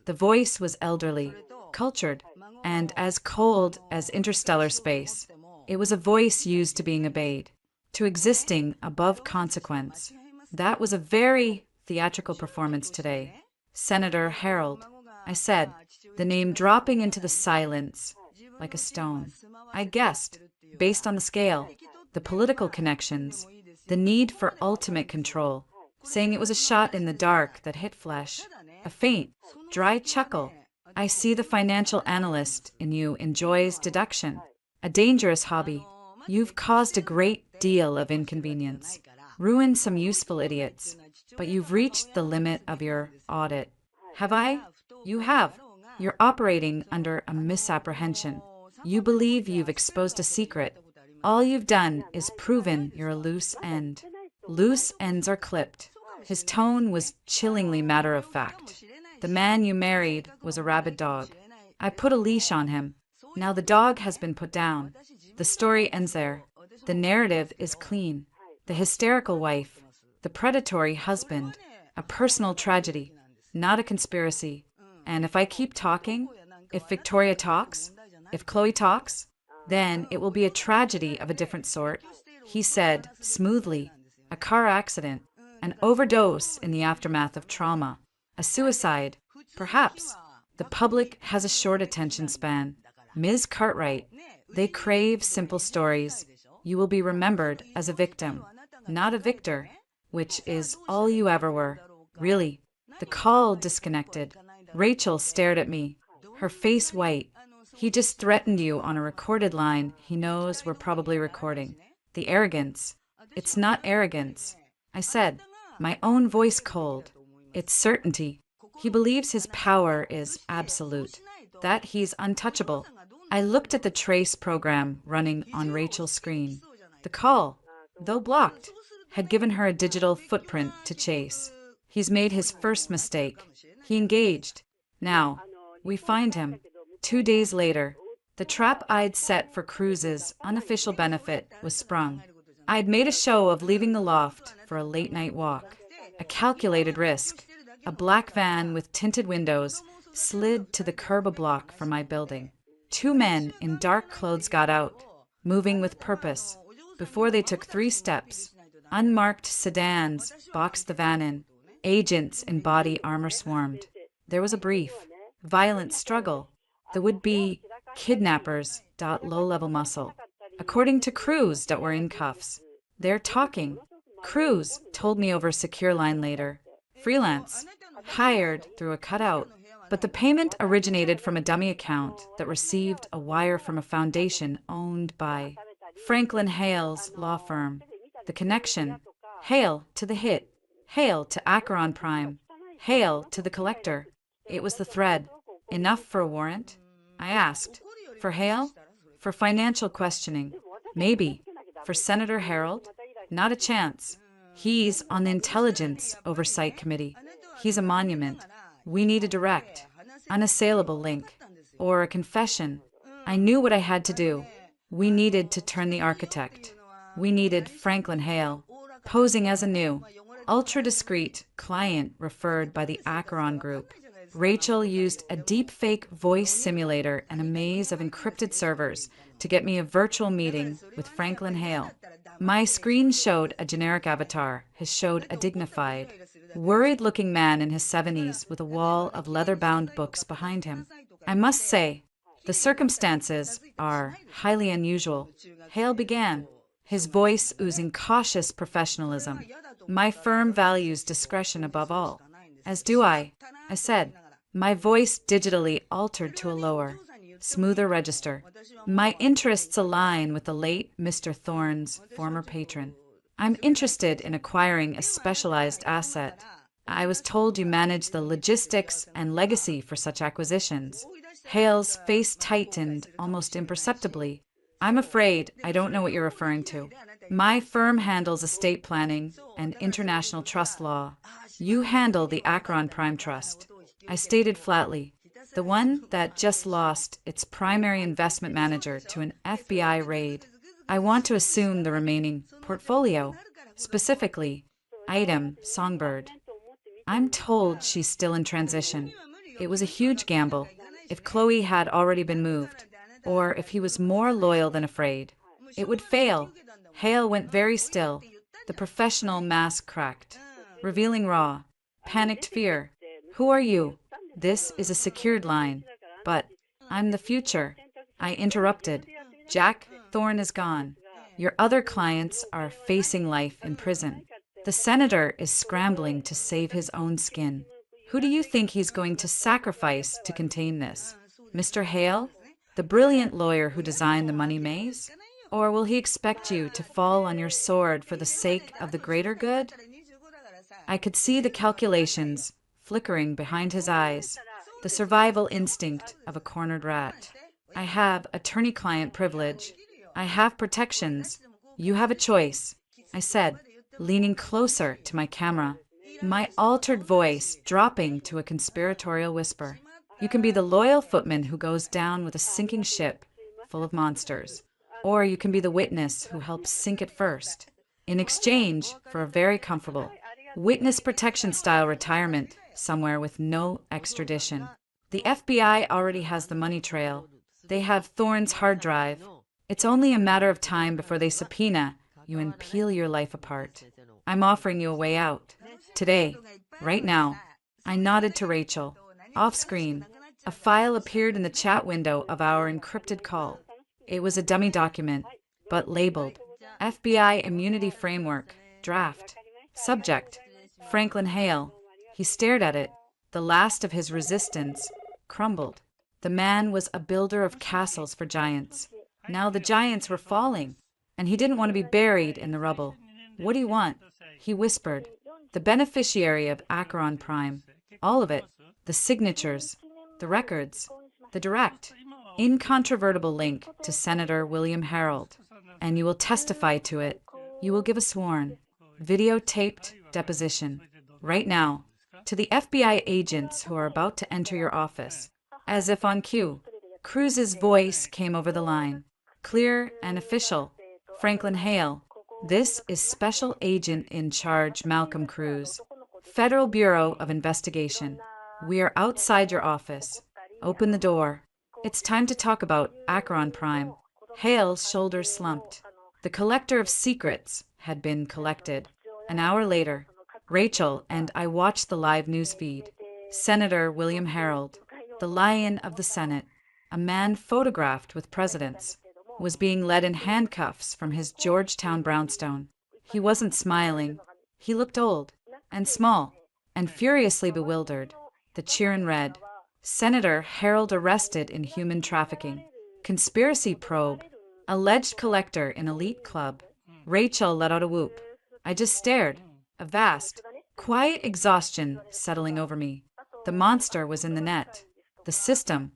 The voice was elderly, cultured, and as cold as interstellar space. It was a voice used to being obeyed, to existing above consequence. That was a very theatrical performance today. Senator Harold, I said, the name dropping into the silence like a stone. I guessed, based on the scale, the political connections, the need for ultimate control, saying it was a shot in the dark that hit flesh, a faint, dry chuckle. I see the financial analyst in you enjoys deduction, a dangerous hobby. You've caused a great deal of inconvenience, ruined some useful idiots, but you've reached the limit of your audit. Have I? You have. You're operating under a misapprehension. You believe you've exposed a secret. All you've done is proven you're a loose end. Loose ends are clipped. His tone was chillingly matter-of-fact. The man you married was a rabid dog. I put a leash on him. Now the dog has been put down. The story ends there. The narrative is clean. The hysterical wife, the predatory husband, a personal tragedy, not a conspiracy. And if I keep talking, if Victoria talks, if Chloe talks, then it will be a tragedy of a different sort. He said, smoothly, a car accident, an overdose in the aftermath of trauma, a suicide, perhaps. The public has a short attention span. Ms. Cartwright, they crave simple stories. You will be remembered as a victim, not a victor, which is all you ever were. Really. The call disconnected. Rachel stared at me, her face white. He just threatened you on a recorded line he knows we're probably recording. The arrogance. It's not arrogance. I said, my own voice cold. It's certainty. He believes his power is absolute, that he's untouchable. I looked at the trace program running on Rachel's screen. The call, though blocked, had given her a digital footprint to chase. He's made his first mistake. He engaged. Now, we find him. 2 days later, the trap I'd set for Cruz's unofficial benefit was sprung. I'd made a show of leaving the loft for a late-night walk. A calculated risk. A black van with tinted windows slid to the curb a block from my building. 2 men in dark clothes got out, moving with purpose. Before they took 3 steps, unmarked sedans boxed the van in. Agents in body armor swarmed. There was a brief, violent struggle. The would-be kidnappers low-level muscle. According to Cruz, that were in cuffs. They're talking. Cruz told me over a secure line later. Freelance. Hired through a cutout. But the payment originated from a dummy account that received a wire from a foundation owned by Franklin Hale's law firm. The connection. Hale to the hit. Hale to Acheron Prime. Hale to the collector. It was the thread. Enough for a warrant? I asked. For Hale? For financial questioning. Maybe. For Senator Harold? Not a chance. He's on the Intelligence Oversight Committee. He's a monument. We need a direct, unassailable link. Or a confession. I knew what I had to do. We needed to turn the architect. We needed Franklin Hale, posing as a new, ultra-discreet client referred by the Acheron Group. Rachel used a deepfake voice simulator and a maze of encrypted servers to get me a virtual meeting with Franklin Hale. My screen showed a generic avatar. His showed a dignified, worried-looking man in his 70s with a wall of leather-bound books behind him. I must say, the circumstances are highly unusual. Hale began, his voice oozing cautious professionalism. My firm values discretion above all. As do I said, my voice digitally altered to a lower, smoother register. My interests align with the late Mr. Thorne's former patron. I'm interested in acquiring a specialized asset. I was told you manage the logistics and legacy for such acquisitions. Hale's face tightened almost imperceptibly. I'm afraid I don't know what you're referring to. My firm handles estate planning and international trust law. You handle the Acheron Prime Trust. I stated flatly, the one that just lost its primary investment manager to an FBI raid. I want to assume the remaining portfolio, specifically, item Songbird. I'm told she's still in transition. It was a huge gamble. If Chloe had already been moved, or if he was more loyal than afraid, it would fail. Hale went very still. The professional mask cracked, revealing raw, panicked fear. Who are you? This is a secured line. But I'm the future. I interrupted. Jack Thorne is gone. Your other clients are facing life in prison. The senator is scrambling to save his own skin. Who do you think he's going to sacrifice to contain this? Mr. Hale, the brilliant lawyer who designed the money maze? Or will he expect you to fall on your sword for the sake of the greater good? I could see the calculations flickering behind his eyes. the survival instinct of a cornered rat. I have attorney-client privilege. I have protections. You have a choice, I said, leaning closer to my camera, my altered voice dropping to a conspiratorial whisper. You can be the loyal footman who goes down with a sinking ship full of monsters, or you can be the witness who helps sink it first, in exchange for a very comfortable witness protection-style retirement somewhere with no extradition. The FBI already has the money trail. They have Thorne's hard drive. It's only a matter of time before they subpoena you and peel your life apart. I'm offering you a way out. Today, right now. I nodded to Rachel. Off screen, a file appeared in the chat window of our encrypted call. It was a dummy document, but labeled FBI Immunity Framework, Draft. Subject, Franklin Hale. He stared at it. The last of his resistance crumbled. The man was a builder of castles for giants. Now the giants were falling, and he didn't want to be buried in the rubble. What do you want? He whispered. The beneficiary of Acheron Prime. All of it. The signatures. The records. The direct, incontrovertible link to Senator William Harold. And you will testify to it. You will give a sworn, videotaped deposition. Right now. To the FBI agents who are about to enter your office. As if on cue, Cruz's voice came over the line. Clear and official. Franklin Hale. This is Special Agent in Charge Malcolm Cruz. Federal Bureau of Investigation. We are outside your office. Open the door. It's time to talk about Acheron Prime. Hale's shoulders slumped. The collector of secrets had been collected. An hour later, Rachel and I watched the live news feed. Senator William Harold, the Lion of the Senate, a man photographed with presidents, was being led in handcuffs from his Georgetown brownstone. He wasn't smiling. He looked old and small and furiously bewildered. The cheer read, Senator Harold arrested in human trafficking. Conspiracy probe. Alleged collector in elite club. Rachel let out a whoop. I just stared. A vast, quiet exhaustion settling over me. The monster was in the net. The system,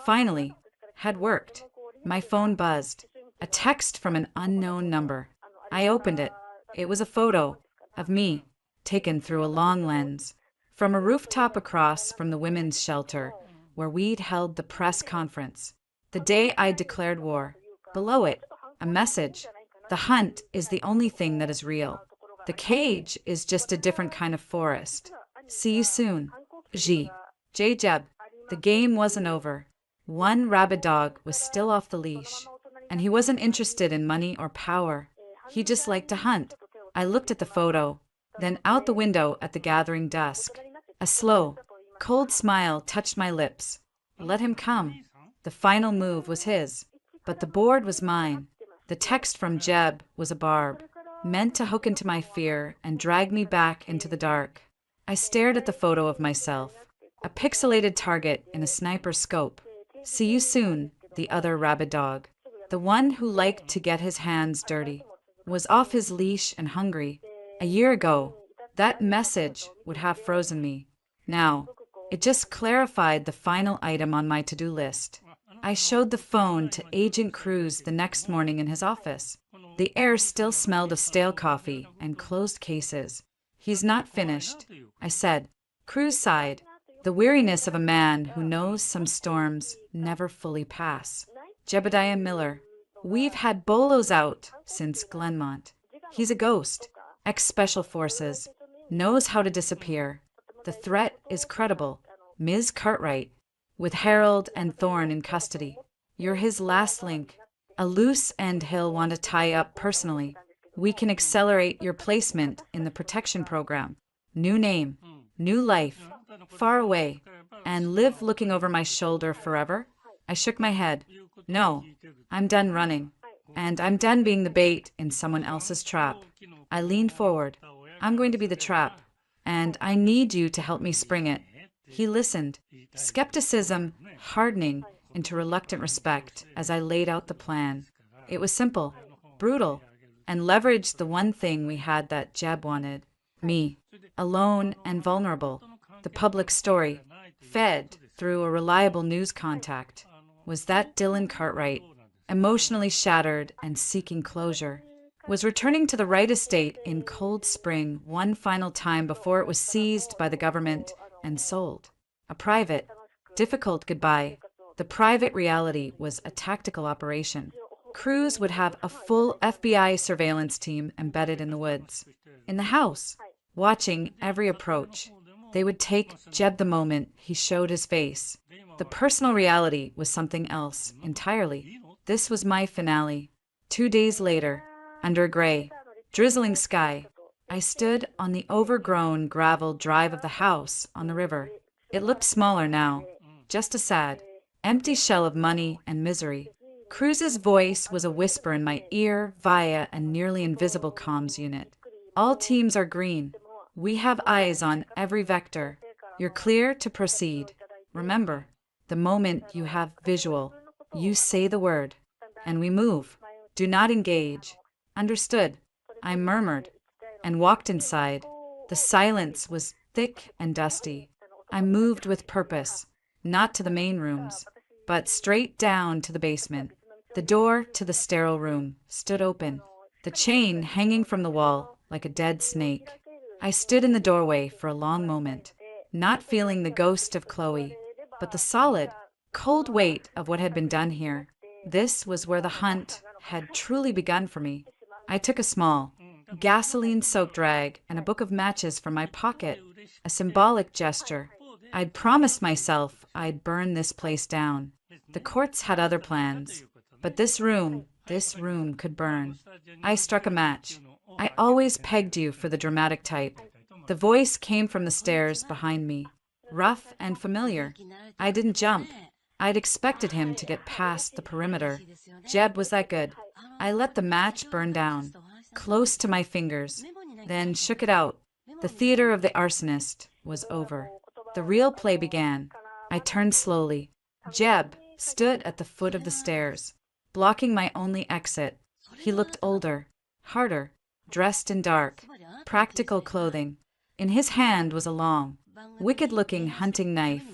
finally, had worked. My phone buzzed. A text from an unknown number. I opened it. It was a photo of me, taken through a long lens, from a rooftop across from the women's shelter, where we'd held the press conference. The day I declared war. Below it, a message. The hunt is the only thing that is real. The cage is just a different kind of forest. See you soon. J. Jeb. The game wasn't over. One rabid dog was still off the leash, and he wasn't interested in money or power. He just liked to hunt. I looked at the photo, then out the window at the gathering dusk. A slow, cold smile touched my lips. Let him come. The final move was his, but the board was mine. The text from Jeb was a barb, meant to hook into my fear and drag me back into the dark. I stared at the photo of myself, a pixelated target in a sniper's scope. See you soon, the other rabid dog. The one who liked to get his hands dirty, was off his leash and hungry. A year ago, that message would have frozen me. Now, it just clarified the final item on my to-do list. I showed the phone to Agent Cruz the next morning in his office. The air still smelled of stale coffee and closed cases. He's not finished, I said. Cruz sighed. The weariness of a man who knows some storms never fully pass. Jebediah Miller. We've had bolos out since Glenmont. He's a ghost. Ex-Special Forces. Knows how to disappear. The threat is credible. Ms. Cartwright. With Harold and Thorne in custody. You're his last link. A loose end he'll want to tie up personally. We can accelerate your placement in the protection program. New name, new life, far away, and live looking over my shoulder forever? I shook my head. No, I'm done running, and I'm done being the bait in someone else's trap. I leaned forward. I'm going to be the trap, and I need you to help me spring it. He listened, skepticism hardening into reluctant respect as I laid out the plan. It was simple, brutal, and leveraged the one thing we had that Jeb wanted. Me, alone and vulnerable. The public story, fed through a reliable news contact, was that Dylan Cartwright, emotionally shattered and seeking closure, was returning to the Wright estate in Cold Spring one final time before it was seized by the government and sold. A private, difficult goodbye. The private reality was a tactical operation. Cruz would have a full FBI surveillance team embedded in the woods, in the house, watching every approach. They would take Jeb the moment he showed his face. The personal reality was something else entirely. This was my finale. 2 days later, under a gray, drizzling sky, I stood on the overgrown gravel drive of the house on the river. It looked smaller now, just a sad, empty shell of money and misery. Cruz's voice was a whisper in my ear via a nearly invisible comms unit. All teams are green. We have eyes on every vector. You're clear to proceed. Remember, the moment you have visual, you say the word, and we move. Do not engage. Understood. I murmured and walked inside. The silence was thick and dusty. I moved with purpose, not to the main rooms, but straight down to the basement. The door to the sterile room stood open, the chain hanging from the wall like a dead snake. I stood in the doorway for a long moment, not feeling the ghost of Chloe, but the solid, cold weight of what had been done here. This was where the hunt had truly begun for me. I took a small, gasoline-soaked rag and a book of matches from my pocket, a symbolic gesture. I'd promised myself I'd burn this place down. The courts had other plans, but this room could burn. I struck a match. I always pegged you for the dramatic type. The voice came from the stairs behind me, rough and familiar. I didn't jump. I'd expected him to get past the perimeter. Jeb was that good. I let the match burn down, close to my fingers, then shook it out. The theater of the arsonist was over. The real play began. I turned slowly. Jeb stood at the foot of the stairs, blocking my only exit. He looked older, harder, dressed in dark, practical clothing. In his hand was a long, wicked-looking hunting knife.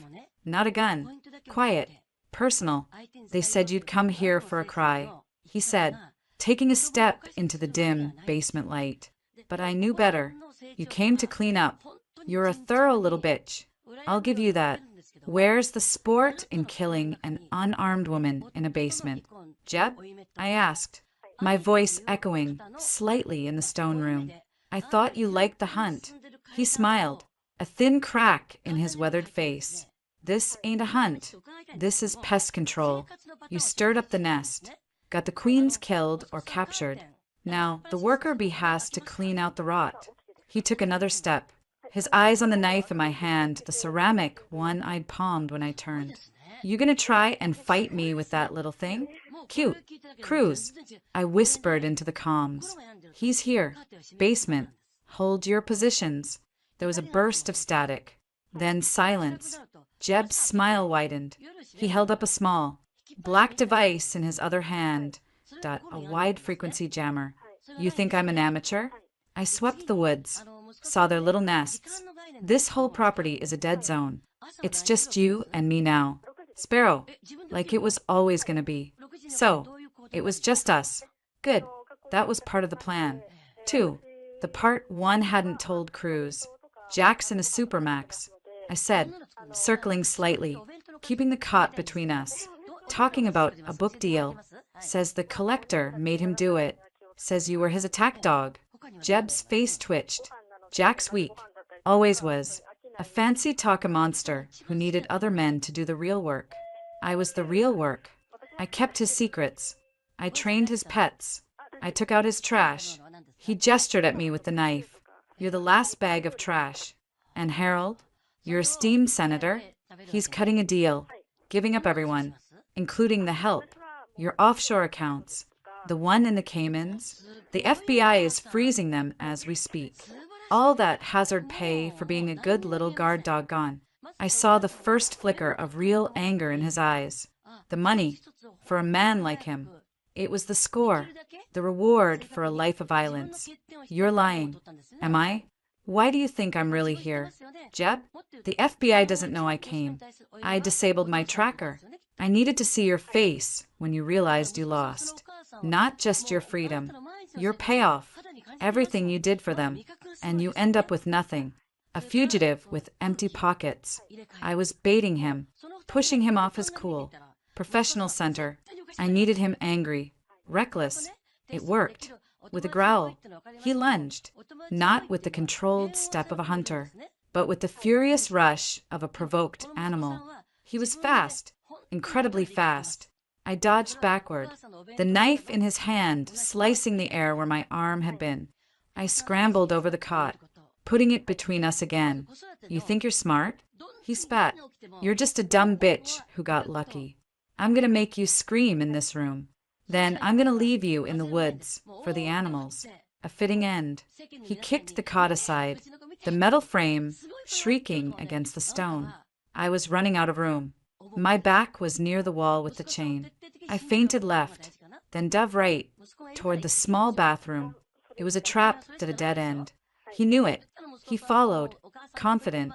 Not a gun. Quiet. Personal. They said you'd come here for a cry, he said, taking a step into the dim basement light. But I knew better. You came to clean up. You're a thorough little bitch. I'll give you that. Where's the sport in killing an unarmed woman in a basement? Jeb? I asked, my voice echoing slightly in the stone room. I thought you liked the hunt. He smiled, a thin crack in his weathered face. This ain't a hunt. This is pest control. You stirred up the nest, got the queens killed or captured. Now the worker bee has to clean out the rot. He took another step, his eyes on the knife in my hand, the ceramic one I'd palmed when I turned. You gonna try and fight me with that little thing? Cute. Cruz. I whispered into the comms. He's here. Basement. Hold your positions. There was a burst of static. Then silence. Jeb's smile widened. He held up a small, black device in his other hand, a wide-frequency jammer. You think I'm an amateur? I swept the woods, saw their little nests. This whole property is a dead zone. It's just you and me now. Sparrow, like it was always going to be. So, it was just us. Good. That was part of the plan. 2. The part one hadn't told Cruz. Jack's in a Supermax. I said, circling slightly, keeping the cot between us. Talking about a book deal. Says the collector made him do it. Says you were his attack dog. Jeb's face twitched. Jack's weak. Always was. A fancy talker monster who needed other men to do the real work. I was the real work. I kept his secrets. I trained his pets. I took out his trash. He gestured at me with the knife. You're the last bag of trash. And Harold, your esteemed senator, he's cutting a deal, giving up everyone, including the help, your offshore accounts, the one in the Caymans. The FBI is freezing them as we speak. All that hazard pay for being a good little guard dog gone. I saw the first flicker of real anger in his eyes. The money, for a man like him. It was the score, the reward for a life of violence. You're lying. Am I? Why do you think I'm really here? Jeb, the FBI doesn't know I came. I disabled my tracker. I needed to see your face when you realized you lost. Not just your freedom, your payoff, everything you did for them, and you end up with nothing. A fugitive with empty pockets. I was baiting him, pushing him off his cool. Professional center. I needed him angry, reckless. It worked. With a growl, he lunged, not with the controlled step of a hunter, but with the furious rush of a provoked animal. He was fast, incredibly fast. I dodged backward, the knife in his hand slicing the air where my arm had been. I scrambled over the cot, putting it between us again. You think you're smart? He spat. You're just a dumb bitch who got lucky. I'm gonna make you scream in this room. Then I'm gonna leave you in the woods for the animals. A fitting end. He kicked the cot aside, the metal frame shrieking against the stone. I was running out of room. My back was near the wall with the chain. I feinted left, then dove right, toward the small bathroom. It was a trap at a dead end. He knew it. He followed, confident,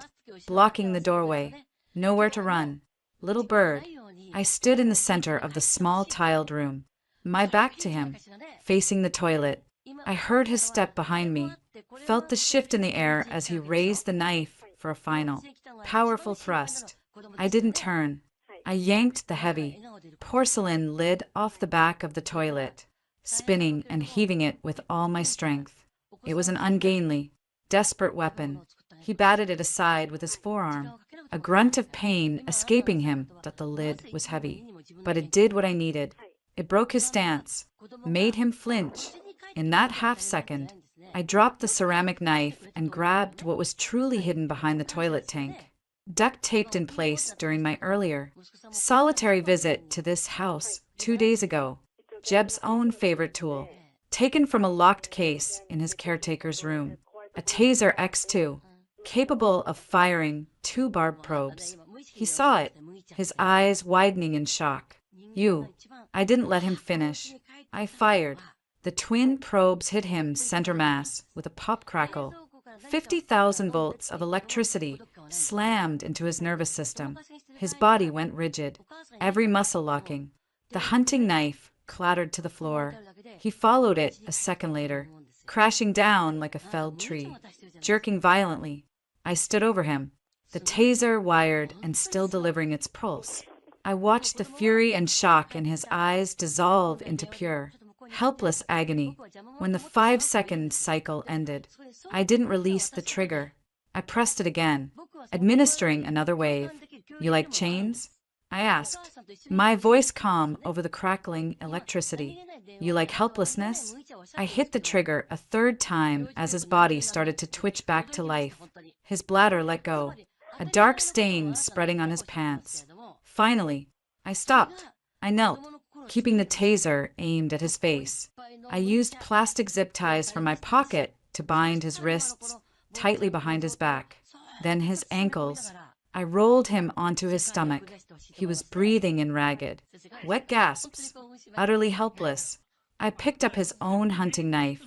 blocking the doorway. Nowhere to run. Little bird. I stood in the center of the small tiled room, my back to him, facing the toilet. I heard his step behind me, felt the shift in the air as he raised the knife for a final, powerful thrust. I didn't turn. I yanked the heavy, porcelain lid off the back of the toilet, spinning and heaving it with all my strength. It was an ungainly, desperate weapon. He batted it aside with his forearm, a grunt of pain escaping him that the lid was heavy. But it did what I needed. It broke his stance, made him flinch. In that half second, I dropped the ceramic knife and grabbed what was truly hidden behind the toilet tank, duct taped in place during my earlier, solitary visit to this house 2 days ago. Jeb's own favorite tool, taken from a locked case in his caretaker's room. A Taser X2, capable of firing 2 barb probes. He saw it, his eyes widening in shock. I didn't let him finish. I fired. The twin probes hit him center mass with a pop crackle. 50,000 volts of electricity slammed into his nervous system. His body went rigid, every muscle locking. The hunting knife clattered to the floor. He followed it a second later, crashing down like a felled tree, jerking violently. I stood over him, the taser wired and still delivering its pulse. I watched the fury and shock in his eyes dissolve into pure, helpless agony. When the 5-second cycle ended, I didn't release the trigger. I pressed it again, administering another wave. You like chains? I asked, my voice calm over the crackling electricity. You like helplessness? I hit the trigger a third time as his body started to twitch back to life. His bladder let go, a dark stain spreading on his pants. Finally, I stopped. I knelt, keeping the taser aimed at his face. I used plastic zip ties from my pocket to bind his wrists tightly behind his back, then his ankles. I rolled him onto his stomach. He was breathing in ragged, wet gasps, utterly helpless. I picked up his own hunting knife.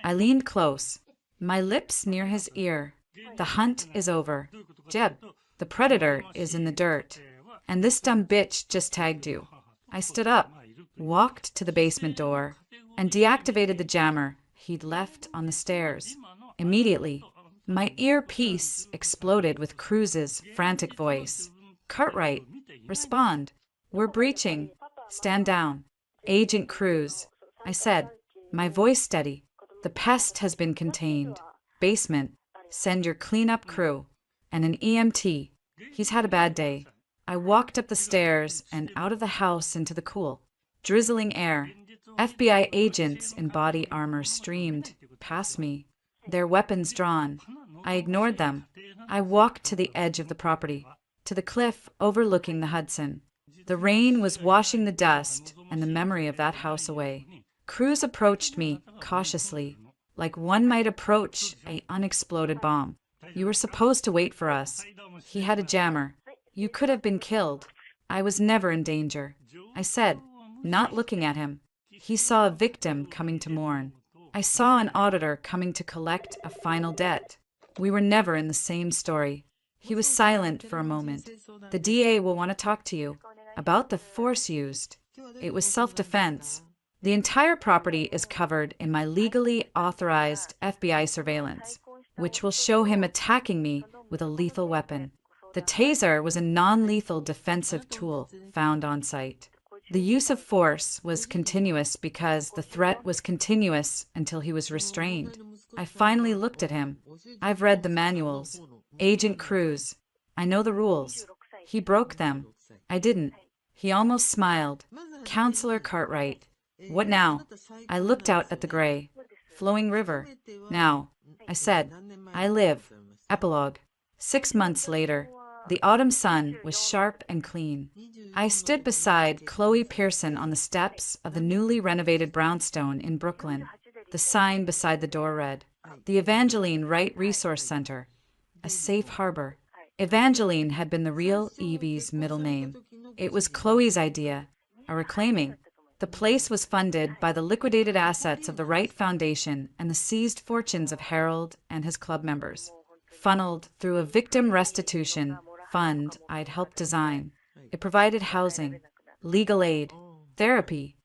I leaned close, my lips near his ear. The hunt is over. Jeb, the predator is in the dirt. And this dumb bitch just tagged you. I stood up, walked to the basement door, and deactivated the jammer he'd left on the stairs. Immediately, my earpiece exploded with Cruz's frantic voice. Cartwright, respond. We're breaching. Stand down. Agent Cruz. I said, my voice steady. The pest has been contained. Basement. Send your cleanup crew. And an EMT. He's had a bad day. I walked up the stairs and out of the house into the cool, drizzling air. FBI agents in body armor streamed past me, their weapons drawn. I ignored them. I walked to the edge of the property, to the cliff overlooking the Hudson. The rain was washing the dust and the memory of that house away. Cruz approached me cautiously, like one might approach an unexploded bomb. You were supposed to wait for us. He had a jammer. You could have been killed. I was never in danger. I said, not looking at him. He saw a victim coming to mourn. I saw an auditor coming to collect a final debt. We were never in the same story. He was silent for a moment. The DA will want to talk to you about the force used. It was self-defense. The entire property is covered in my legally authorized FBI surveillance, which will show him attacking me with a lethal weapon. The taser was a non-lethal defensive tool found on site. The use of force was continuous because the threat was continuous until he was restrained. I finally looked at him. I've read the manuals. Agent Cruz. I know the rules. He broke them. I didn't. He almost smiled. Counselor Cartwright. What now? I looked out at the gray, flowing river. Now, I said, I live. Epilogue. 6 months later, the autumn sun was sharp and clean. I stood beside Chloe Pearson on the steps of the newly renovated brownstone in Brooklyn. The sign beside the door read, "The Evangeline Wright Resource Center, a safe harbor." Evangeline had been the real Evie's middle name. It was Chloe's idea, a reclaiming. The place was funded by the liquidated assets of the Wright Foundation and the seized fortunes of Harold and his club members, funneled through a victim restitution fund I'd helped design. It provided housing, legal aid, therapy,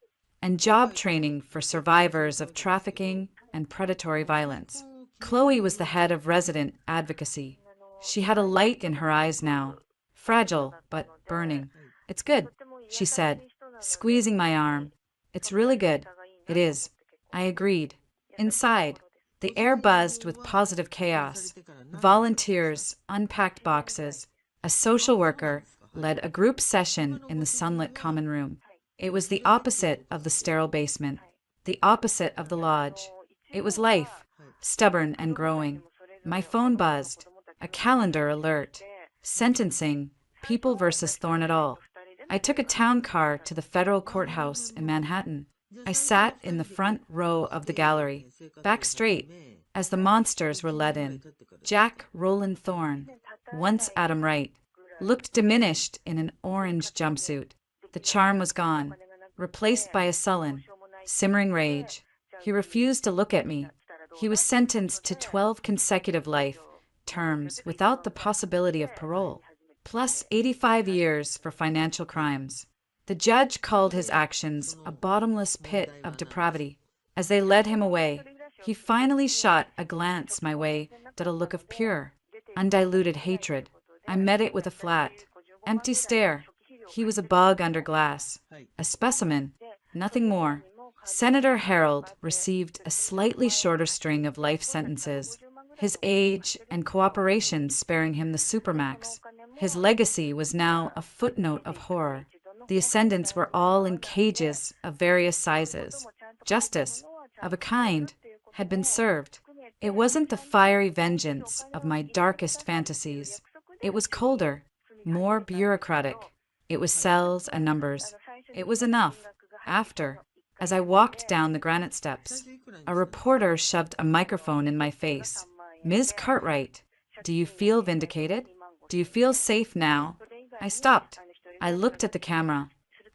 and job training for survivors of trafficking and predatory violence. Chloe was the head of resident advocacy. She had a light in her eyes now, fragile but burning. "It's good," she said, squeezing my arm. "It's really good." "It is." I agreed. Inside, the air buzzed with positive chaos. Volunteers unpacked boxes. A social worker led a group session in the sunlit common room. It was the opposite of the sterile basement, the opposite of the lodge. It was life, stubborn and growing. My phone buzzed. A calendar alert. Sentencing, People versus Thorn et al. I took a town car to the federal courthouse in Manhattan. I sat in the front row of the gallery, back straight, as the monsters were led in. Jack Roland Thorn, once Adam Wright, looked diminished in an orange jumpsuit. The charm was gone, replaced by a sullen, simmering rage. He refused to look at me. He was sentenced to 12 consecutive life terms without the possibility of parole, plus 85 years for financial crimes. The judge called his actions a bottomless pit of depravity. As they led him away, he finally shot a glance my way that a look of pure, undiluted hatred. I met it with a flat, empty stare. He was a bug under glass, a specimen, nothing more. Senator Harold received a slightly shorter string of life sentences, his age and cooperation sparing him the supermax. His legacy was now a footnote of horror. The ascendants were all in cages of various sizes. Justice, of a kind, had been served. It wasn't the fiery vengeance of my darkest fantasies. It was colder, more bureaucratic. It was cells and numbers. It was enough. After, as I walked down the granite steps, a reporter shoved a microphone in my face. "Ms. Cartwright, do you feel vindicated? Do you feel safe now?" I stopped. I looked at the camera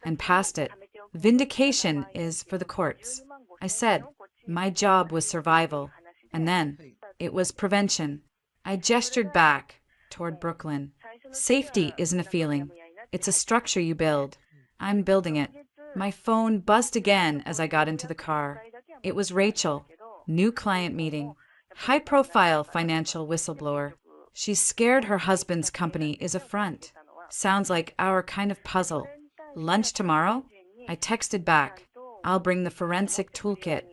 and past it. "Vindication is for the courts." I said, "My job was survival, and then it was prevention." I gestured back toward Brooklyn. "Safety isn't a feeling. It's a structure you build. I'm building it." My phone buzzed again as I got into the car. It was Rachel. New client meeting. High-profile financial whistleblower. She's scared her husband's company is a front. Sounds like our kind of puzzle. "Lunch tomorrow?" I texted back. "I'll bring the forensic toolkit."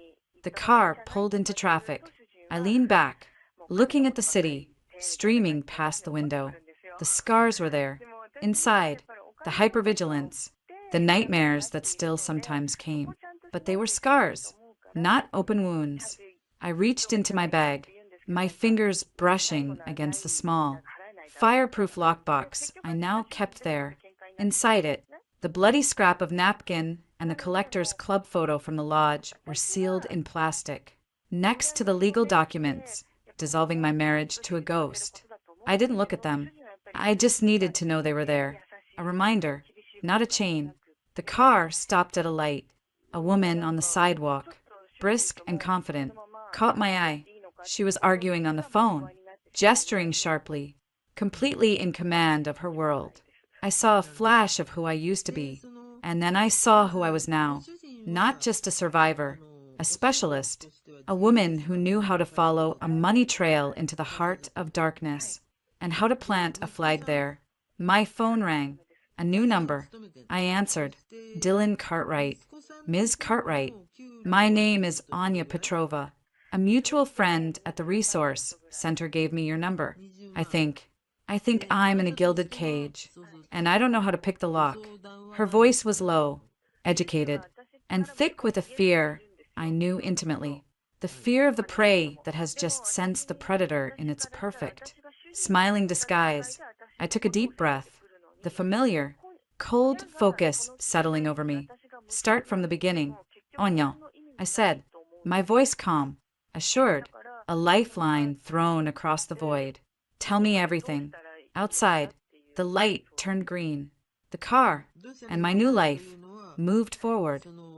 The car pulled into traffic. I leaned back, looking at the city, streaming past the window. The scars were there. Inside, the hypervigilance, the nightmares that still sometimes came. But they were scars, not open wounds. I reached into my bag, my fingers brushing against the small, fireproof lockbox I now kept there. Inside it, the bloody scrap of napkin and the collector's club photo from the lodge were sealed in plastic, next to the legal documents dissolving my marriage to a ghost. I didn't look at them. I just needed to know they were there. A reminder, not a chain. The car stopped at a light. A woman on the sidewalk, brisk and confident, caught my eye. She was arguing on the phone. gesturing sharply, completely in command of her world. I saw a flash of who I used to be, and then I saw who I was now. Not just a survivor, a specialist, a woman who knew how to follow a money trail into the heart of darkness, and how to plant a flag there. My phone rang. A new number. I answered. Dylan Cartwright. Ms. Cartwright. My name is Anya Petrova. A mutual friend at the resource center gave me your number. I think I'm in a gilded cage, and I don't know how to pick the lock. Her voice was low, educated, and thick with a fear I knew intimately. The fear of the prey that has just sensed the predator in its perfect, smiling disguise. I took a deep breath. The familiar, cold focus settling over me. Start from the beginning. Anya, I said, my voice calm, assured, a lifeline thrown across the void. Tell me everything. Outside, the light turned green. The car, and my new life, moved forward.